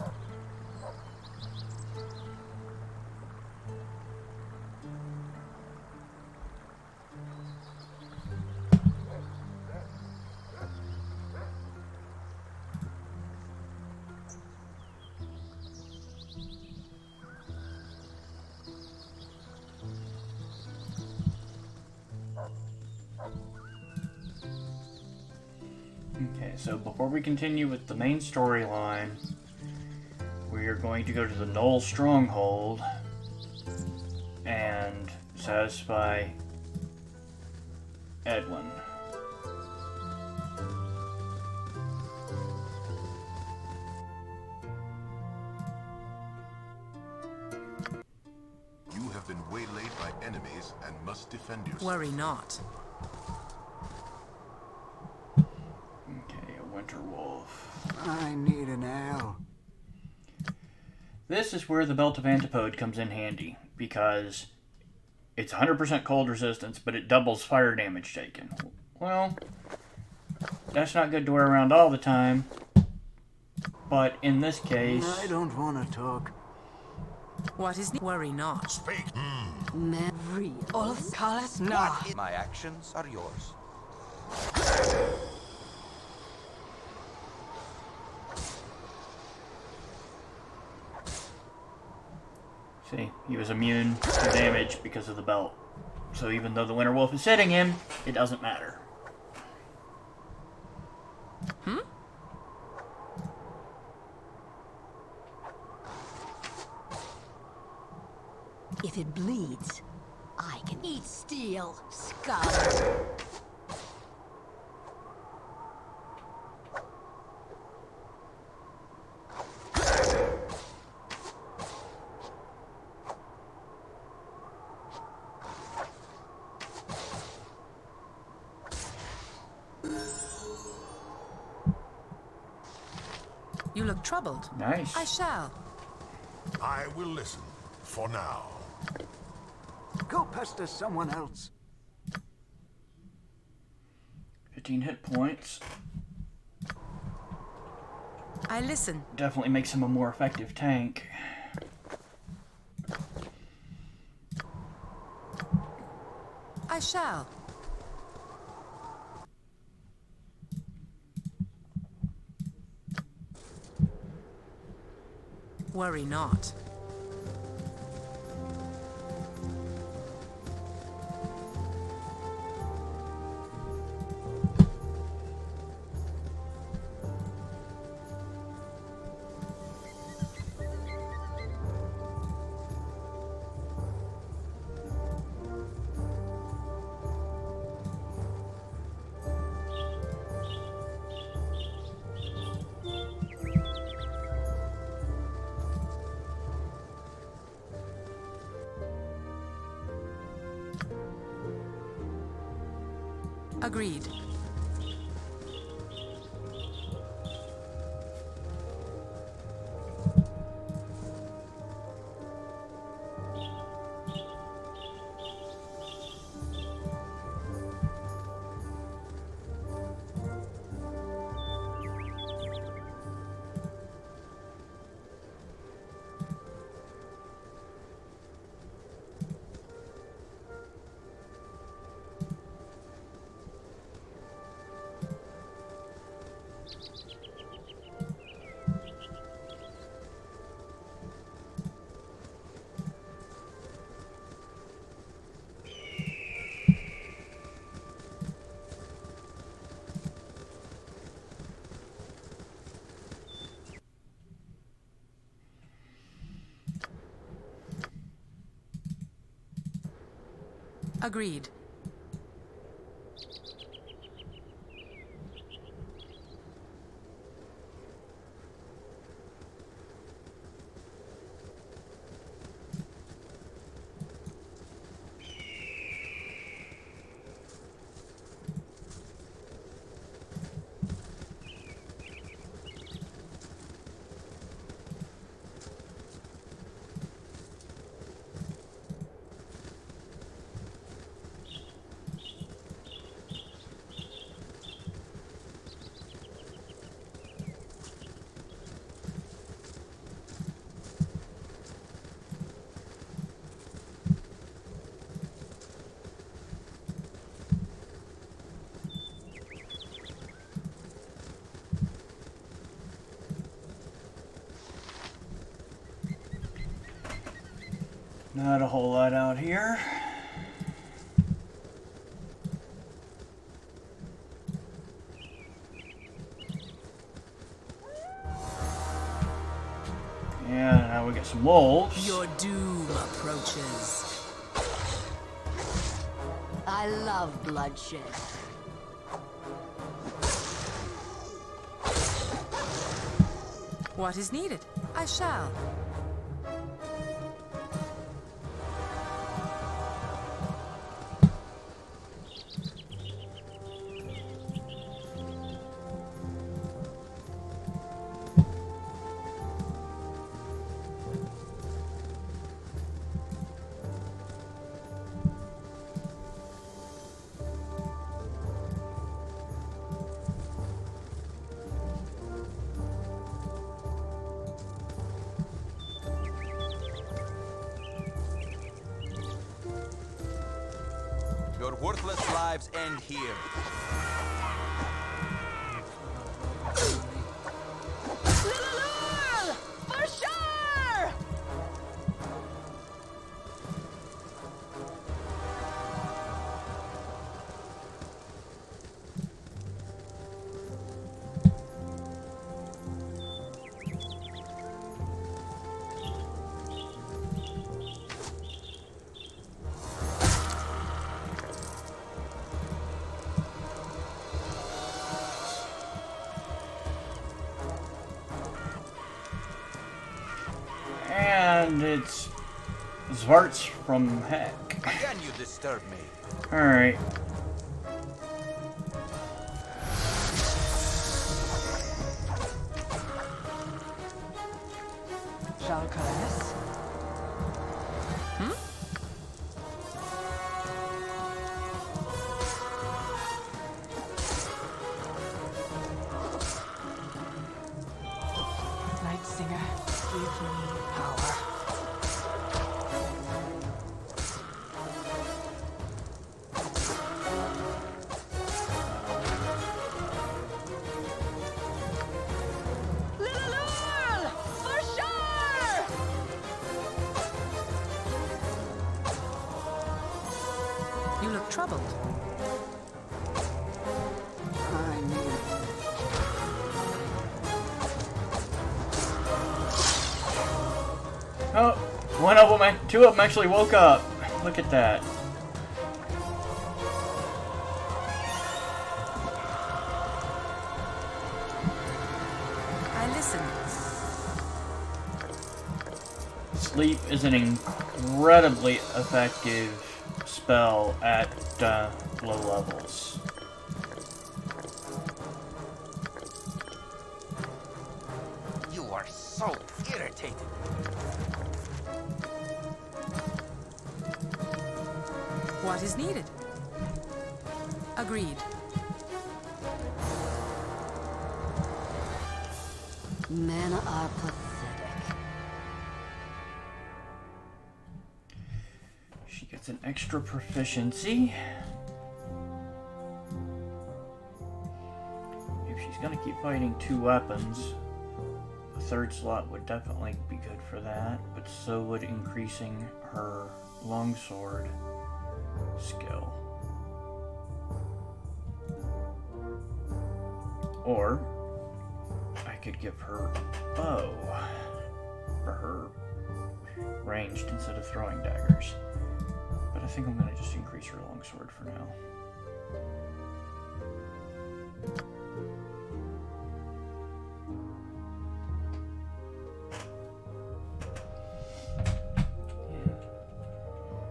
Okay, so before we continue with the main storyline, we are going to go to the Knoll Stronghold and satisfy Edwin. You have been waylaid by enemies and must defend yourself. Worry not. Okay, a winter wolf. I need an ale. This is where the Belt of Antipode comes in handy, because it's 100% cold resistance, but it doubles fire damage taken. Well, that's not good to wear around all the time, but in this case... I don't want to talk. What is... Worry not. Speak. Real. All colors not. My actions are yours. See, he was immune to damage because of the belt. So even though the winter wolf is hitting him, it doesn't matter. If it bleeds, I can eat steel, scum. You look troubled. Nice. I shall. I will listen, for now. Go pester someone else. 15 hit points. I listen. Definitely makes him a more effective tank. I shall. Worry not. Agreed. Agreed. Not a whole lot out here. Yeah, now we got some wolves. Your doom approaches. I love bloodshed. What is needed? I shall. Your worthless lives end here. For sure! And it's Svarts from Heck. Again, you disturb me. Alright. Jalcaris? Night Singer, give me power. Little for sure! You look troubled. I need Oh, one of them, two of them actually woke up. Look at that. I listen. Sleep is an incredibly effective spell at low levels. You are so irritating. What is needed? Agreed. Men are pathetic. She gets an extra proficiency. If she's gonna keep fighting two weapons, a third slot would definitely be good for that, but so would increasing her longsword skill. Or I could give her bow for her ranged instead of throwing daggers. But I think I'm gonna just increase her longsword for now.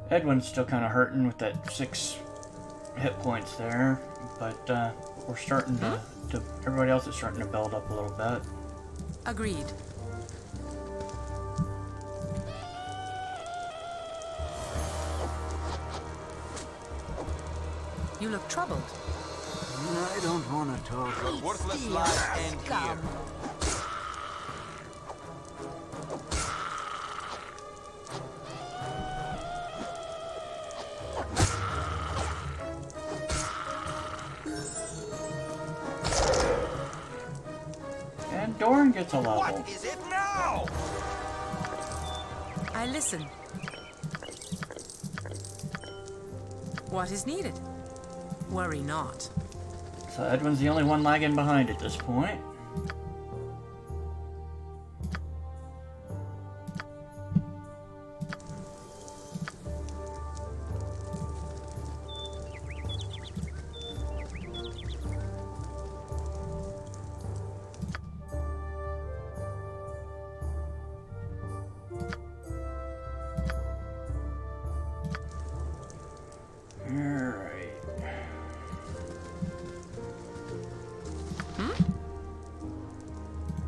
Edwin's still kind of hurting with that 6 hit points there, but we're starting to everybody else is starting to build up a little bit. Agreed. You look troubled. I don't want to talk. Your worthless lives end here. And Doran gets a level. What is it now? I listen. What is needed? Worry not. So Edwin's the only one lagging behind at this point.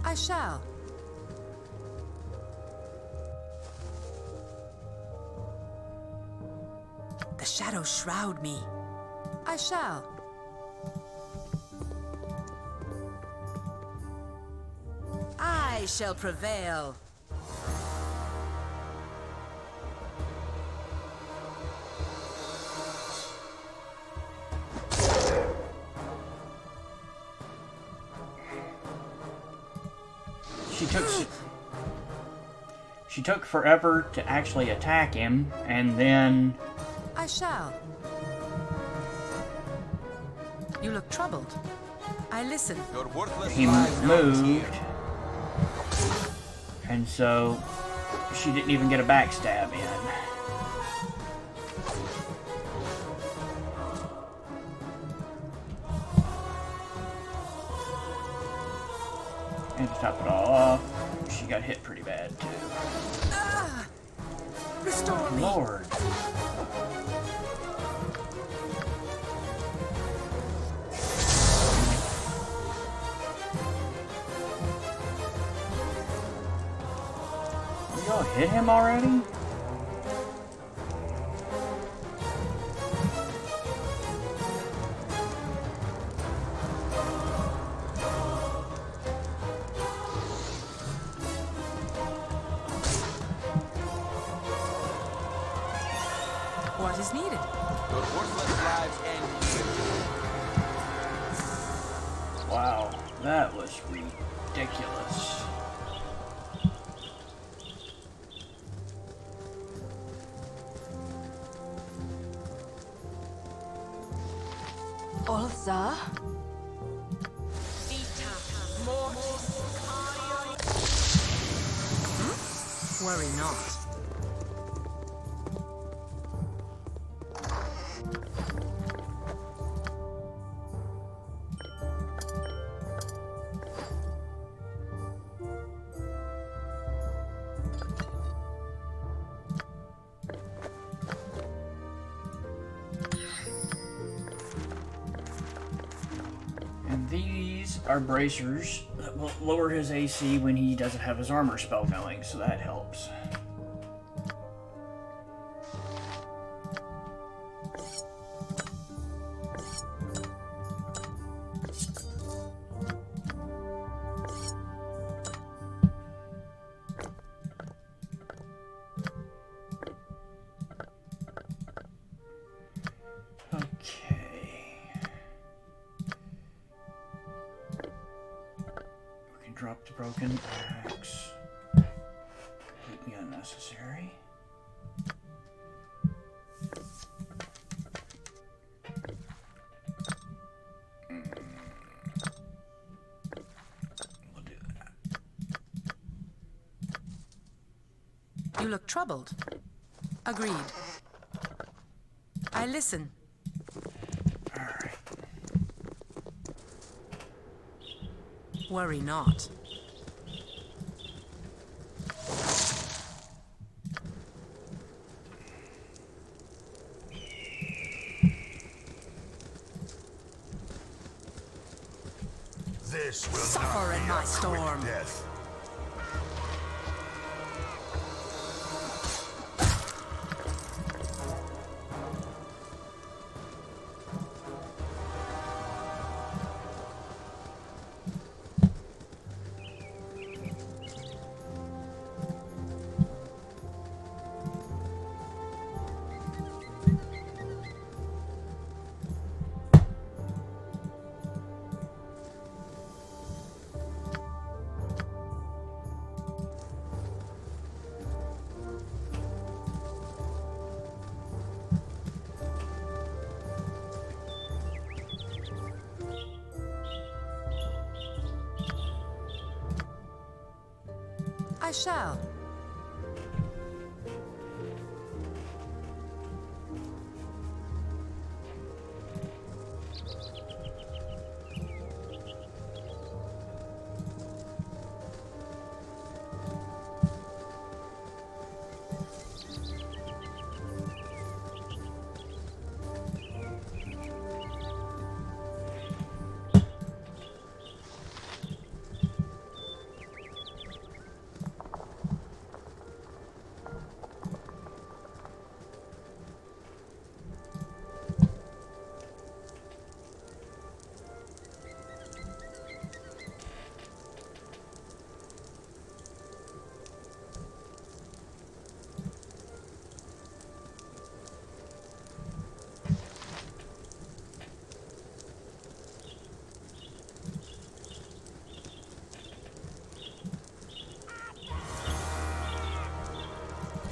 I shall. The shadows shroud me. I shall. I shall prevail. She took forever to actually attack him, and then... I shall. You look troubled. I listen. He moved. And so, she didn't even get a backstab in. And to top it all off, she got hit pretty bad too. Restore me. Lord. Y'all hit him already? What is needed? Your worthless lives end. Wow, that was ridiculous. Olza? Worry not. And these are bracers that will lower his AC when he doesn't have his armor spell going, so that helps. Drop the broken axe. Completely unnecessary. We'll do that. You look troubled. Agreed. I listen. Worry not. This will Suffer not in be my a storm. quick death. I shall.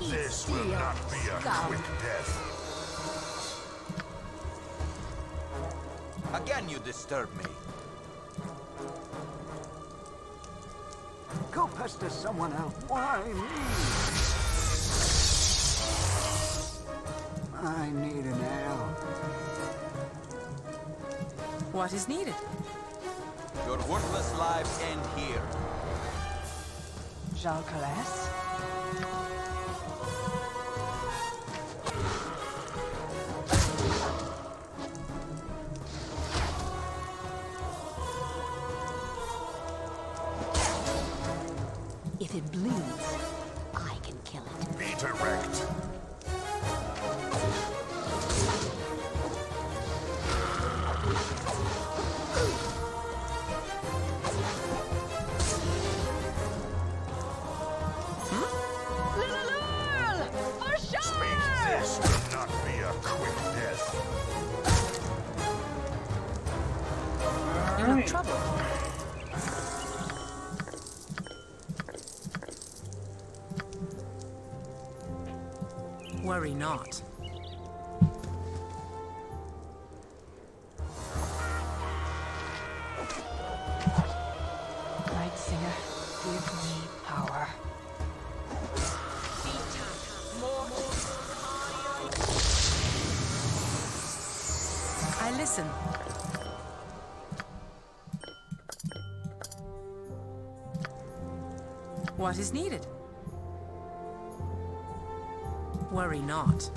This will not be a quick death. Again, you disturb me. Go pester someone else. Why me? I need an ale. What is needed? Your worthless lives end here. Jean Calais? If it bleeds, I can kill it. Be direct. This will not be a quick death. You look troubled. Worry not. Night Singer, give me power. I listen. What is needed? Worry not.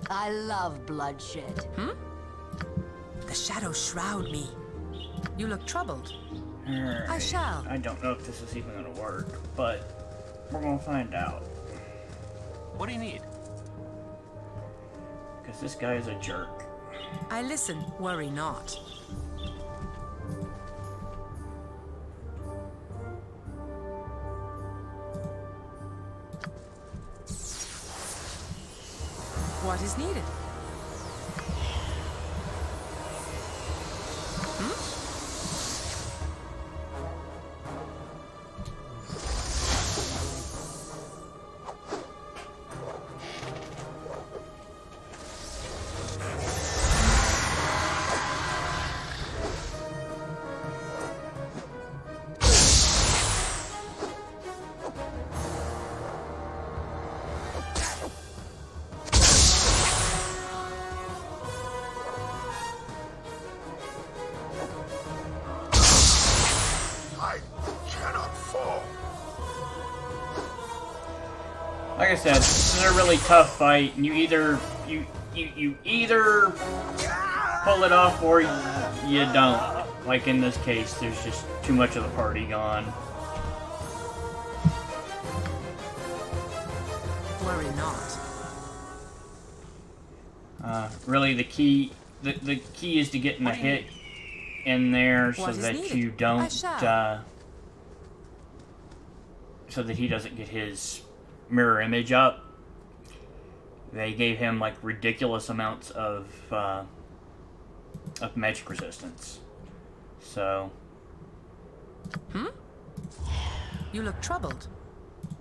I love bloodshed. The shadows shroud me. You look troubled. Alright. I shall. I don't know if this is even gonna work, but we're gonna find out. What do you need? Because this guy is a jerk. I listen. Worry not. What is needed? Like I said, this is a really tough fight, and you either pull it off or you don't. Like in this case, there's just too much of the party gone. Worry not. Really, the key is to get in the hit in there so that you don't so that he doesn't get his mirror image up. They gave him like ridiculous amounts of of magic resistance. So. You look troubled.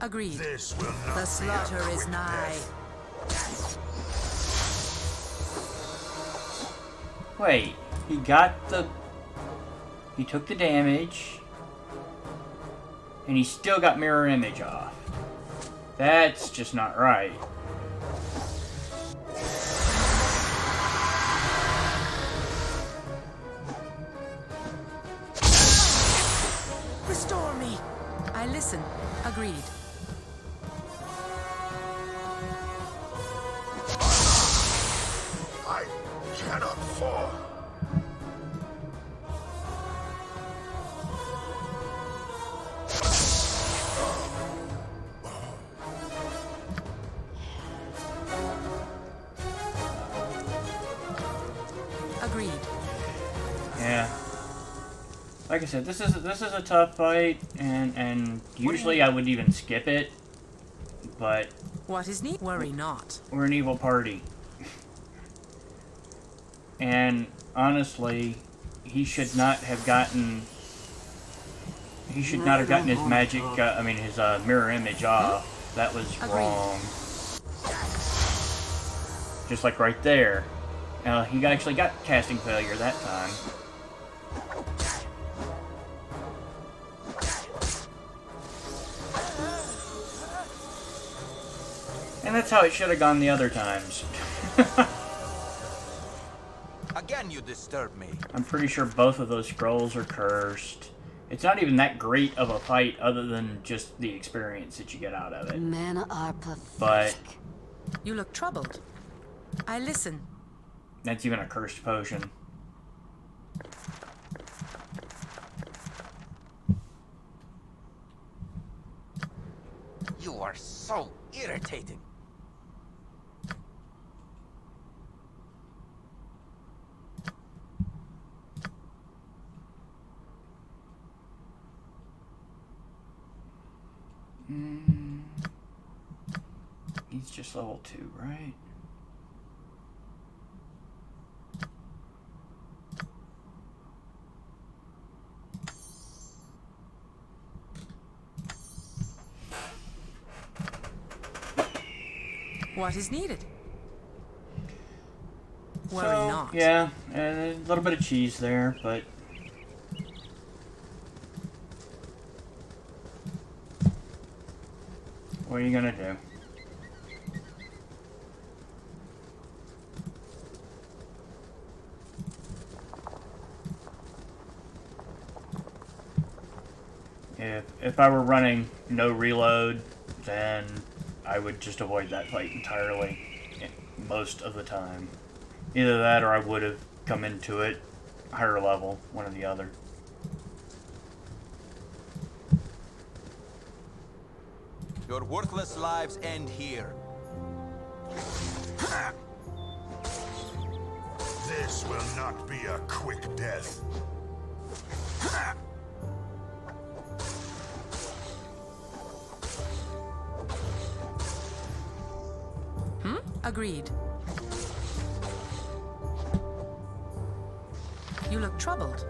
Agreed. This will not The slaughter is nigh. Wait, he took the damage, and he still got mirror image off. That's just not right. Restore me. I listen. Agreed. I cannot fall. Agreed. Yeah. Like I said, this is a tough fight, and usually I would even skip it, but What is need? Worry not. we're an evil party. And honestly, he should not have gotten his magic, his mirror image off. That was wrong. Just like right there. He actually got casting failure that time. And that's how it should have gone the other times. Again, you disturb me. I'm pretty sure both of those scrolls are cursed. It's not even that great of a fight other than just the experience that you get out of it. Men are pathetic. But You look troubled. I listen. that's even a cursed potion. You are so irritating. He's just level 2, right? What is needed? Worry So, not. yeah, a little bit of cheese there, but what are you gonna do? If I were running no reload, then I would just avoid that fight entirely most of the time. Either that or I would have come into it higher level, one or the other. Your worthless lives end here. This will not be a quick death. Agreed. You look troubled.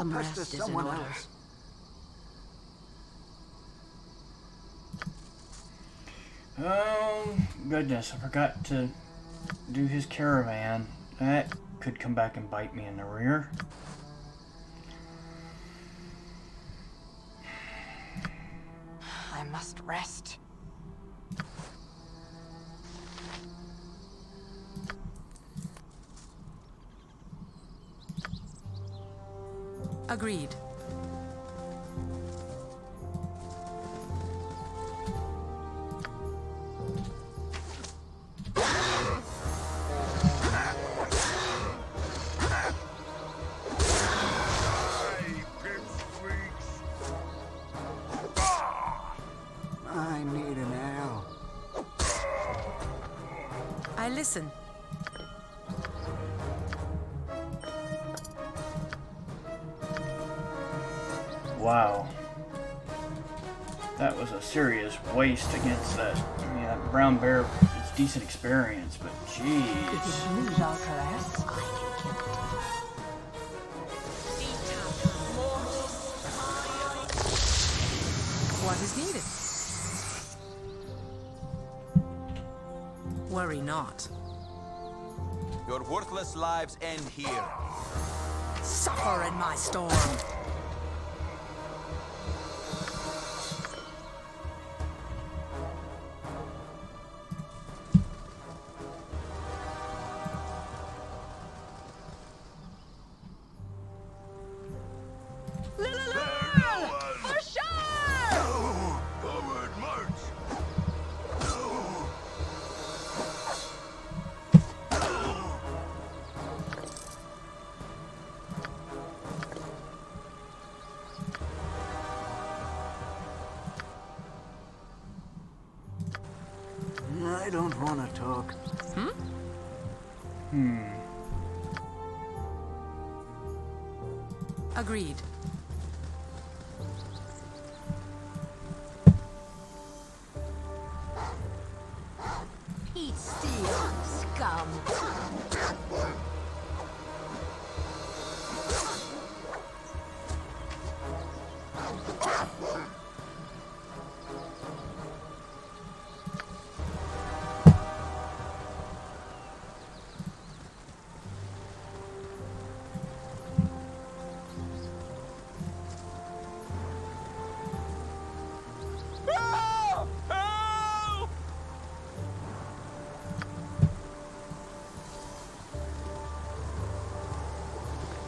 Some pester rest is in someone order. else. Oh, goodness, I forgot to do his caravan. That could come back and bite me in the rear. I must rest. Agreed. I need an ale. I listen. Wow. That was a serious waste against that. I mean, that brown bear, it's decent experience, but jeez. What is needed? Worry not. Your worthless lives end here. Suffer in my storm. For sure! Forward march! I don't want to talk. Agreed. Eat steel, scum.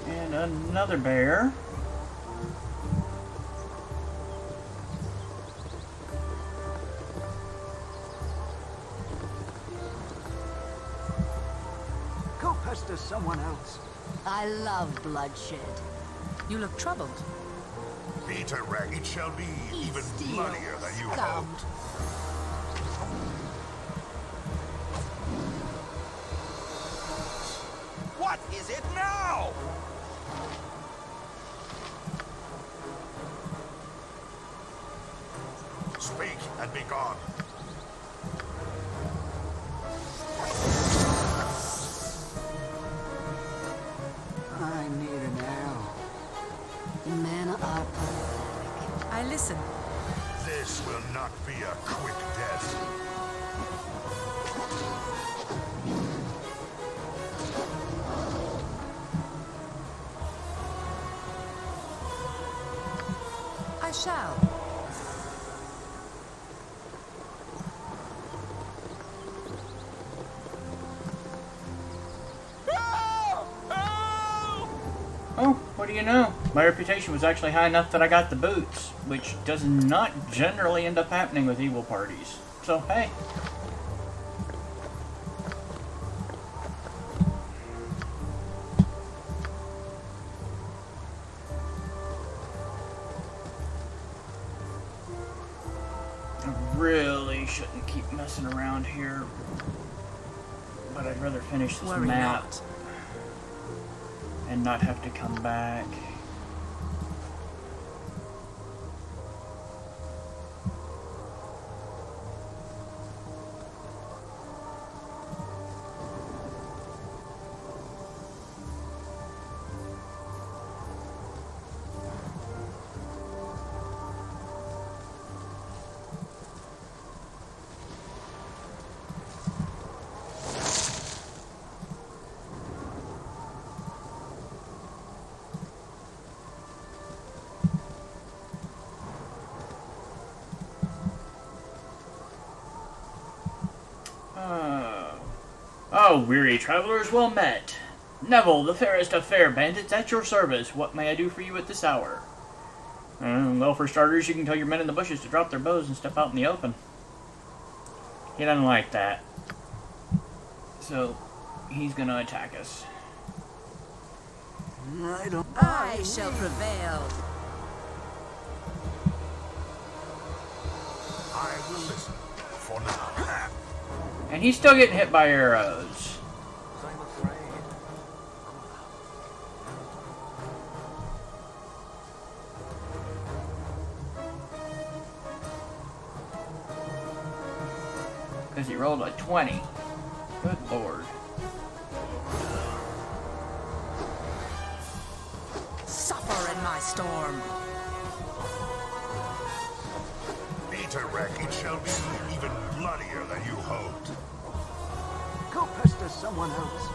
And another bear. Go pester someone else. I love bloodshed. You look troubled. Beat a rag, it shall be Eat even steel, bloodier than you scum. hoped. What is it now? Speak and be gone. I need an ale. Men are pathetic. I listen. This will not be a quick death. I shall. Oh, what do you know? My reputation was actually high enough that I got the boots, which does not generally end up happening with evil parties. So, hey. I really shouldn't keep messing around here, but I'd rather finish this Worry map not. and not have to come back. Oh, weary travelers, well met. Neville, the fairest of fair bandits, at your service. What may I do for you at this hour? Well, for starters, you can tell your men in the bushes to drop their bows and step out in the open. He doesn't like that. So, he's gonna attack us. I shall prevail. I will listen for now. And he's still getting hit by arrows. I'm afraid. Because he rolled a 20. Good lord. Suffer in my storm. Peter Wreck, it shall be even bloodier than you hoped. Go pester someone else.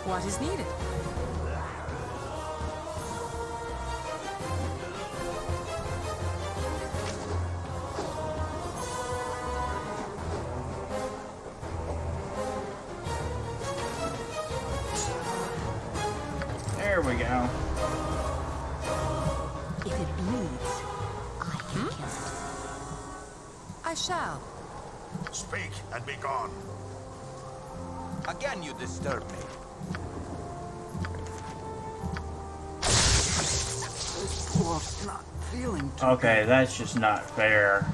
What is needed? There we go. If it bleeds, I can kill it. I shall. Speak and be gone. Again, you disturb me. This dwarf's not feeling too Okay, that's just not fair.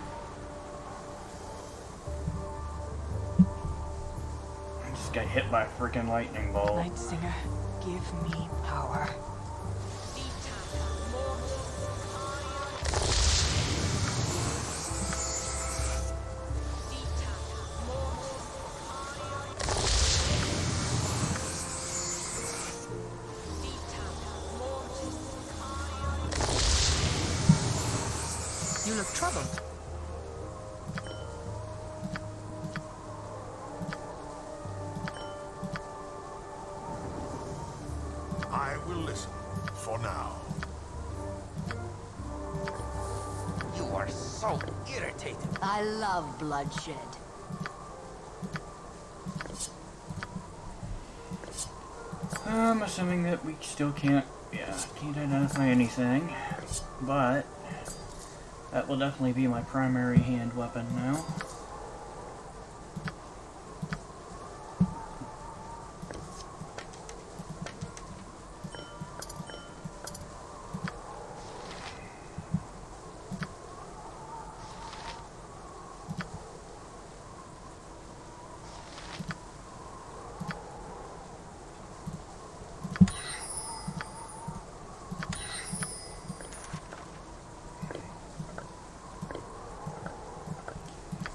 I just got hit by a freaking lightning bolt. Night Singer, give me power. You look troubled. I will listen for now. You are so irritating. I love bloodshed. I'm assuming that we still can't identify anything, but that will definitely be my primary hand weapon now.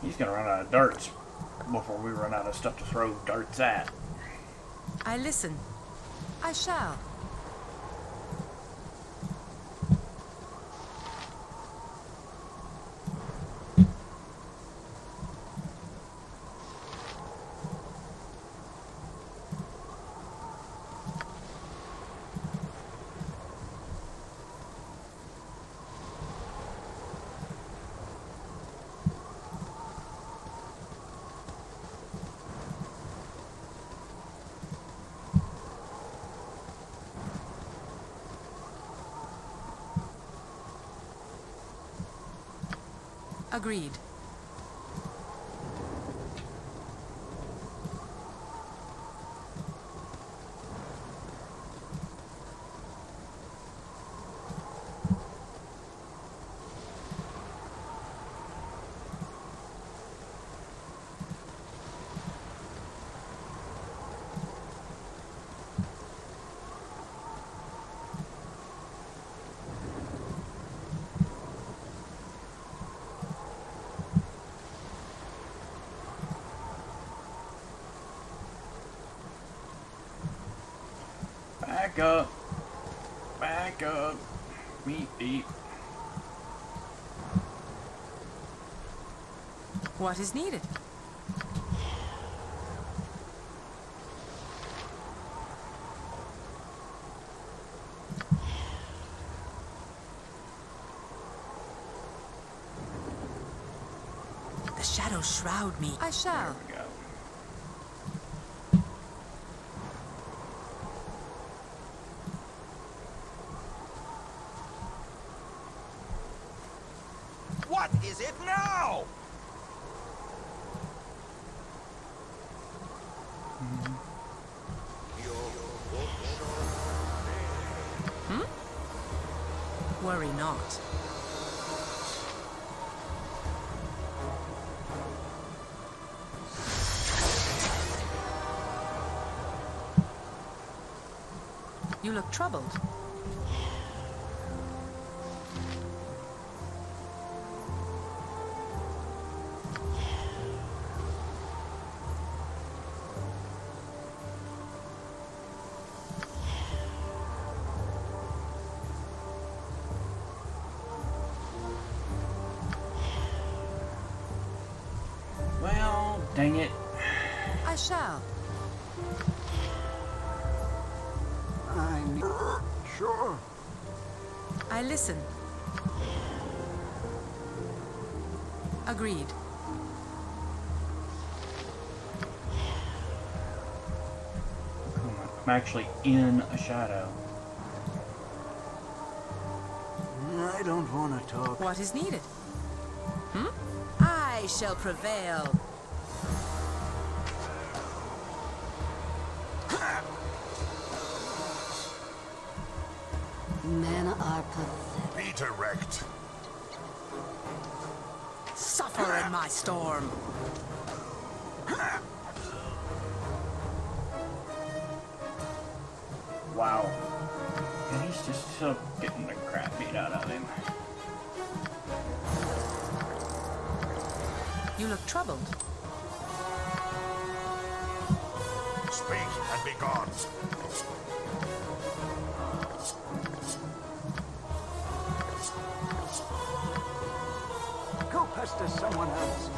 He's gonna run out of darts before we run out of stuff to throw darts at. I listen. I shall. Agreed. Back up. Back up. Beep, beep. What is needed? shadows shroud me. I shall. There we go. What is it now? Worry not. You look troubled. Well, dang it. I shall. I'm sure. I listen. Agreed. I'm actually in a shadow. I don't want to talk. What is needed? I shall prevail. Men are pathetic. Be direct. Suffer in my storm. Wow. And he's just still getting the crap beat out of him. You look troubled. Speak and be gone. Go pester someone else.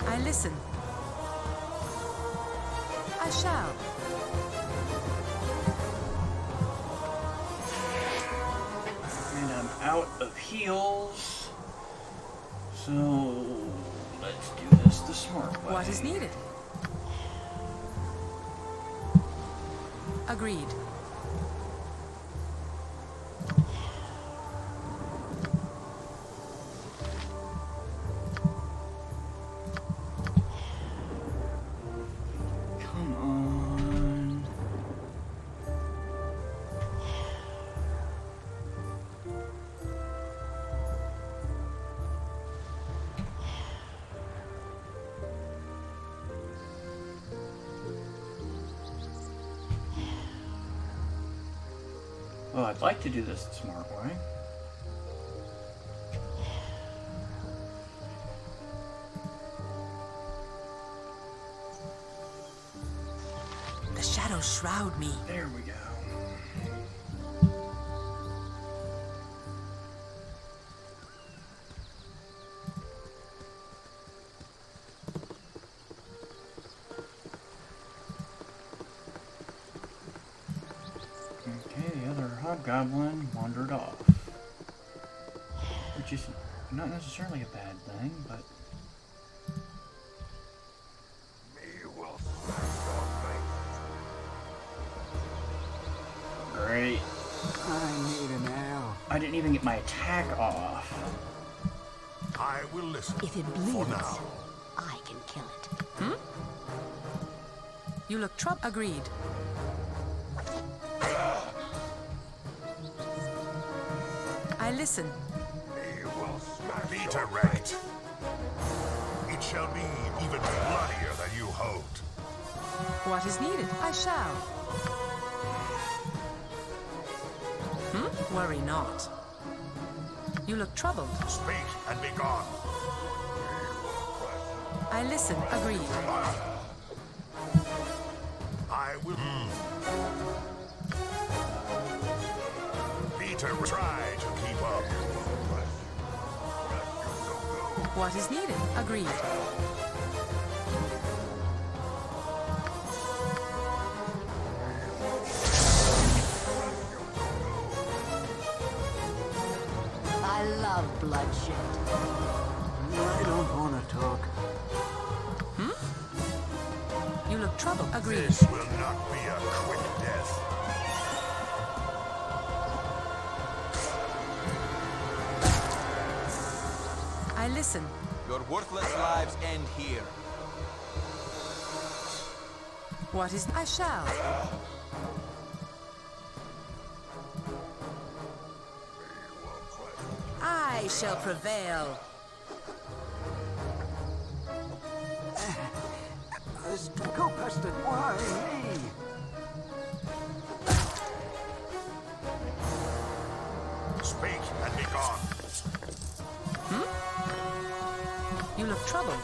I listen. I shall. And I'm out of heals. So let's do this the smart way. What is needed? Agreed. Come on. Well, I'd like to do this the smart way. The shadows shroud me. There we go. Okay, the other hobgoblin wandered off. Which is not necessarily a bad thing, but... Great. I need an ale. I didn't even get my attack off. I will listen. If it For bleeds, now. I can kill it. You look troubled. Agreed. I listen. Be direct. It shall be even bloodier than you hoped. What is needed? I shall. Worry not. You look troubled. Speak and be gone. I listen. Agreed. I will. Peter, try to keep up. What is needed? Agreed. of bloodshed. I don't want to talk. You look troubled. Agreed. This will not be a quick death. I listen. Your worthless lives end here. What is... I shall. I shall prevail. Go past it. Why me? Speak and be gone. You look troubled.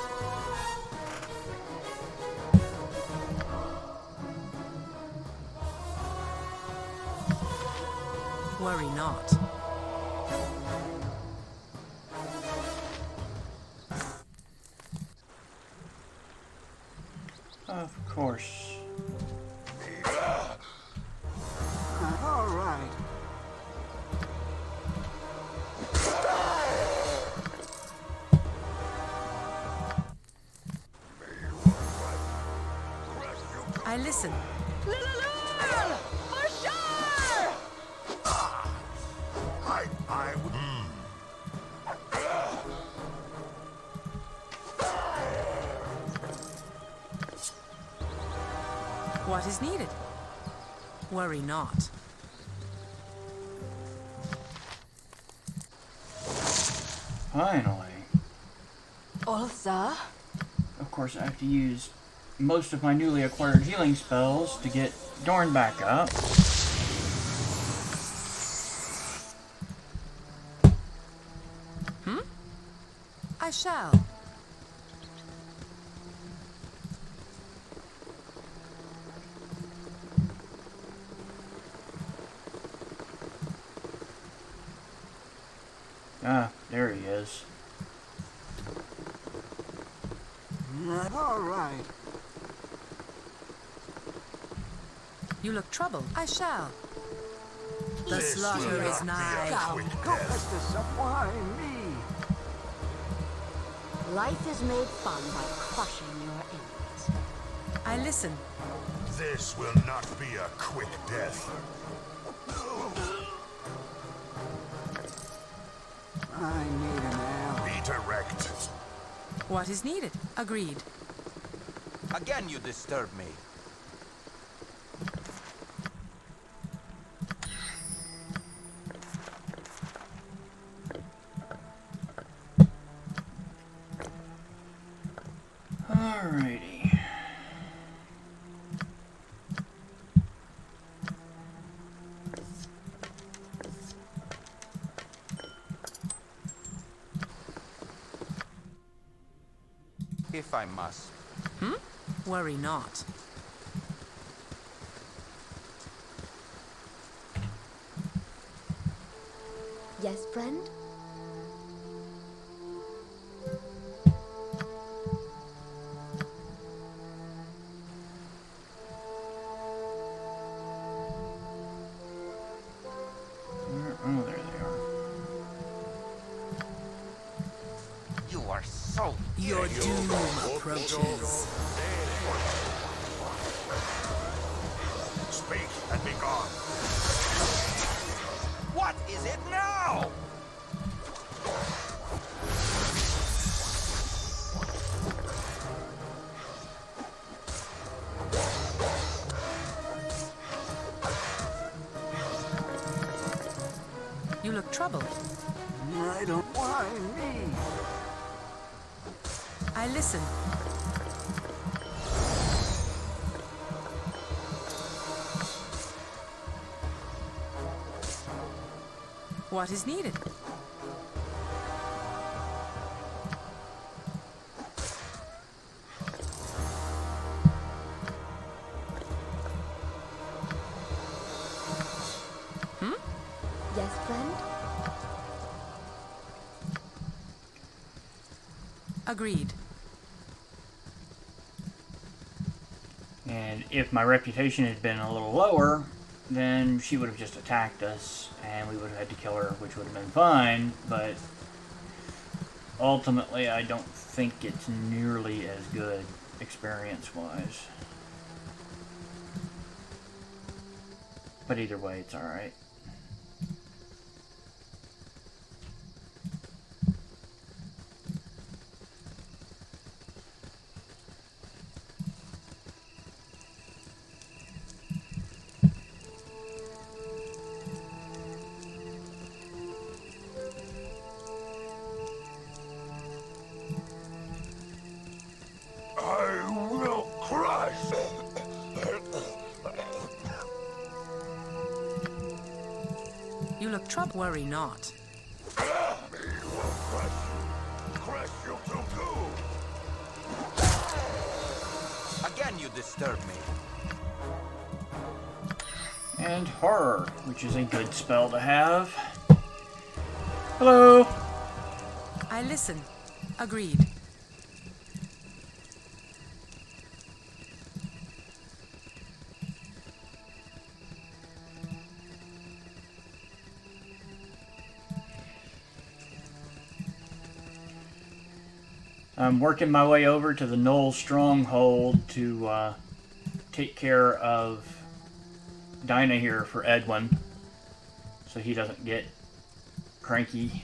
Worry not. Of course. All right. I listen. For sure! I would... What is needed? Worry not. Finally. All, sir? Of course, I have to use most of my newly acquired healing spells to get Dorn back up. I shall. Ah, there he is. All right. You look troubled. I shall. The This slaughter will is not be a nigh. quick Go death. past this. Why me? Life is made fun by crushing your enemies. I listen. This will not be a quick death. I need an ally. Redirect. What is needed? Agreed. Again, you disturb me. Alrighty. If I must. Worry not. Yes, friend? Oh, there they are. You are so... Your doom approaches. Speak and be gone. What is it now? You look troubled. I don't. Why me? I listen. What is needed? Yes, friend? Agreed. And if my reputation had been a little lower, then she would have just attacked us, and we would have had to kill her, which would have been fine, but ultimately, I don't think it's nearly as good experience-wise. But either way, it's alright. I will crush. You look troubled. Worry not. Crush you to goo. Again, you disturb me. And horror, which is a good spell to have. Hello! I listen. Agreed. I'm working my way over to the Knoll Stronghold to take care of Dinah here for Edwin, so he doesn't get cranky.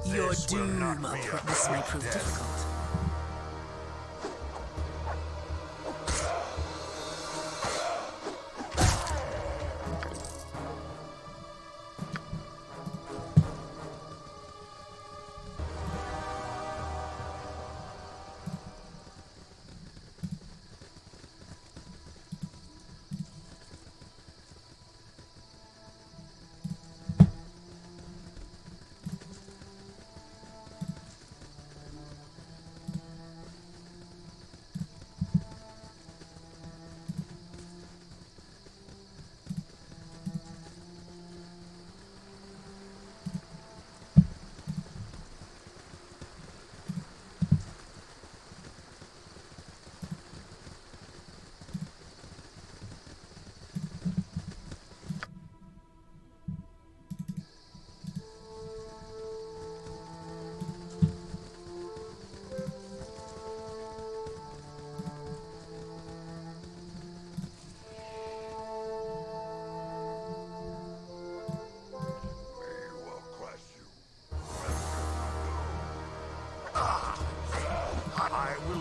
Your doom. This may prove difficult. I will.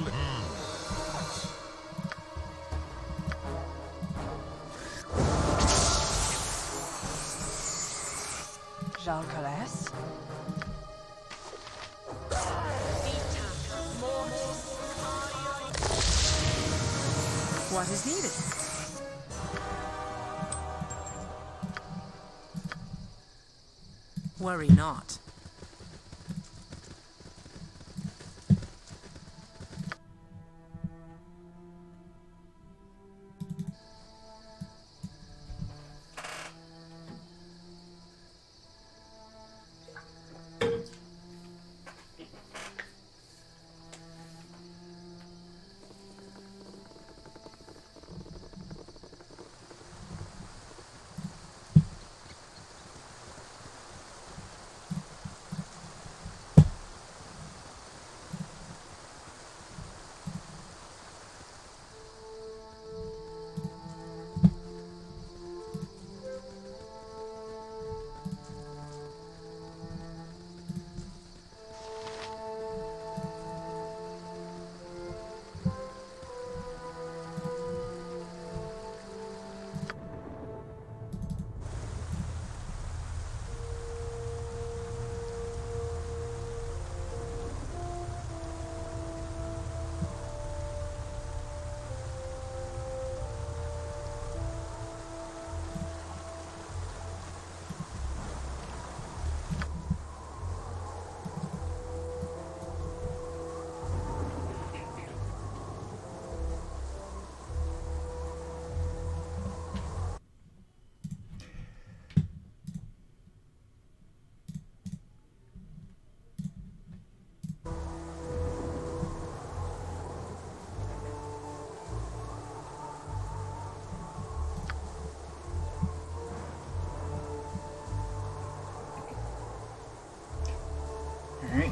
Jean Colès? What is needed? Worry not.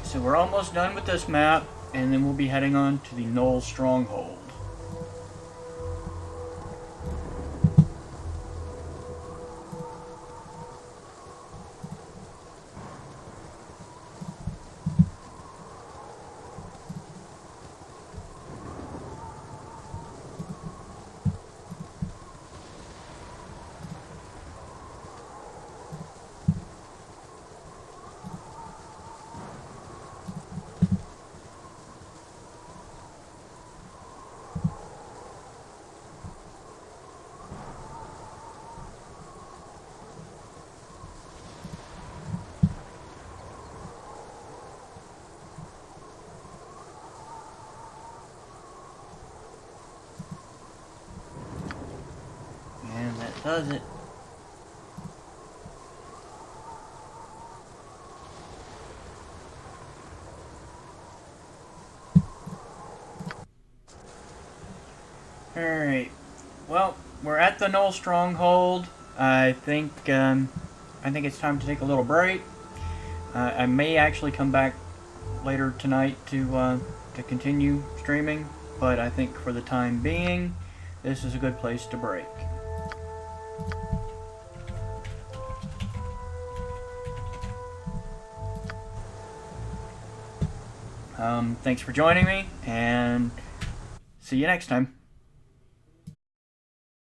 Alright, so we're almost done with this map, and then we'll be heading on to the Knoll Stronghold. And that does it. Alright, well, we're at the Knoll Stronghold. I think it's time to take a little break. I may actually come back later tonight to continue streaming, but I think for the time being, this is a good place to break. Thanks for joining me, and see you next time.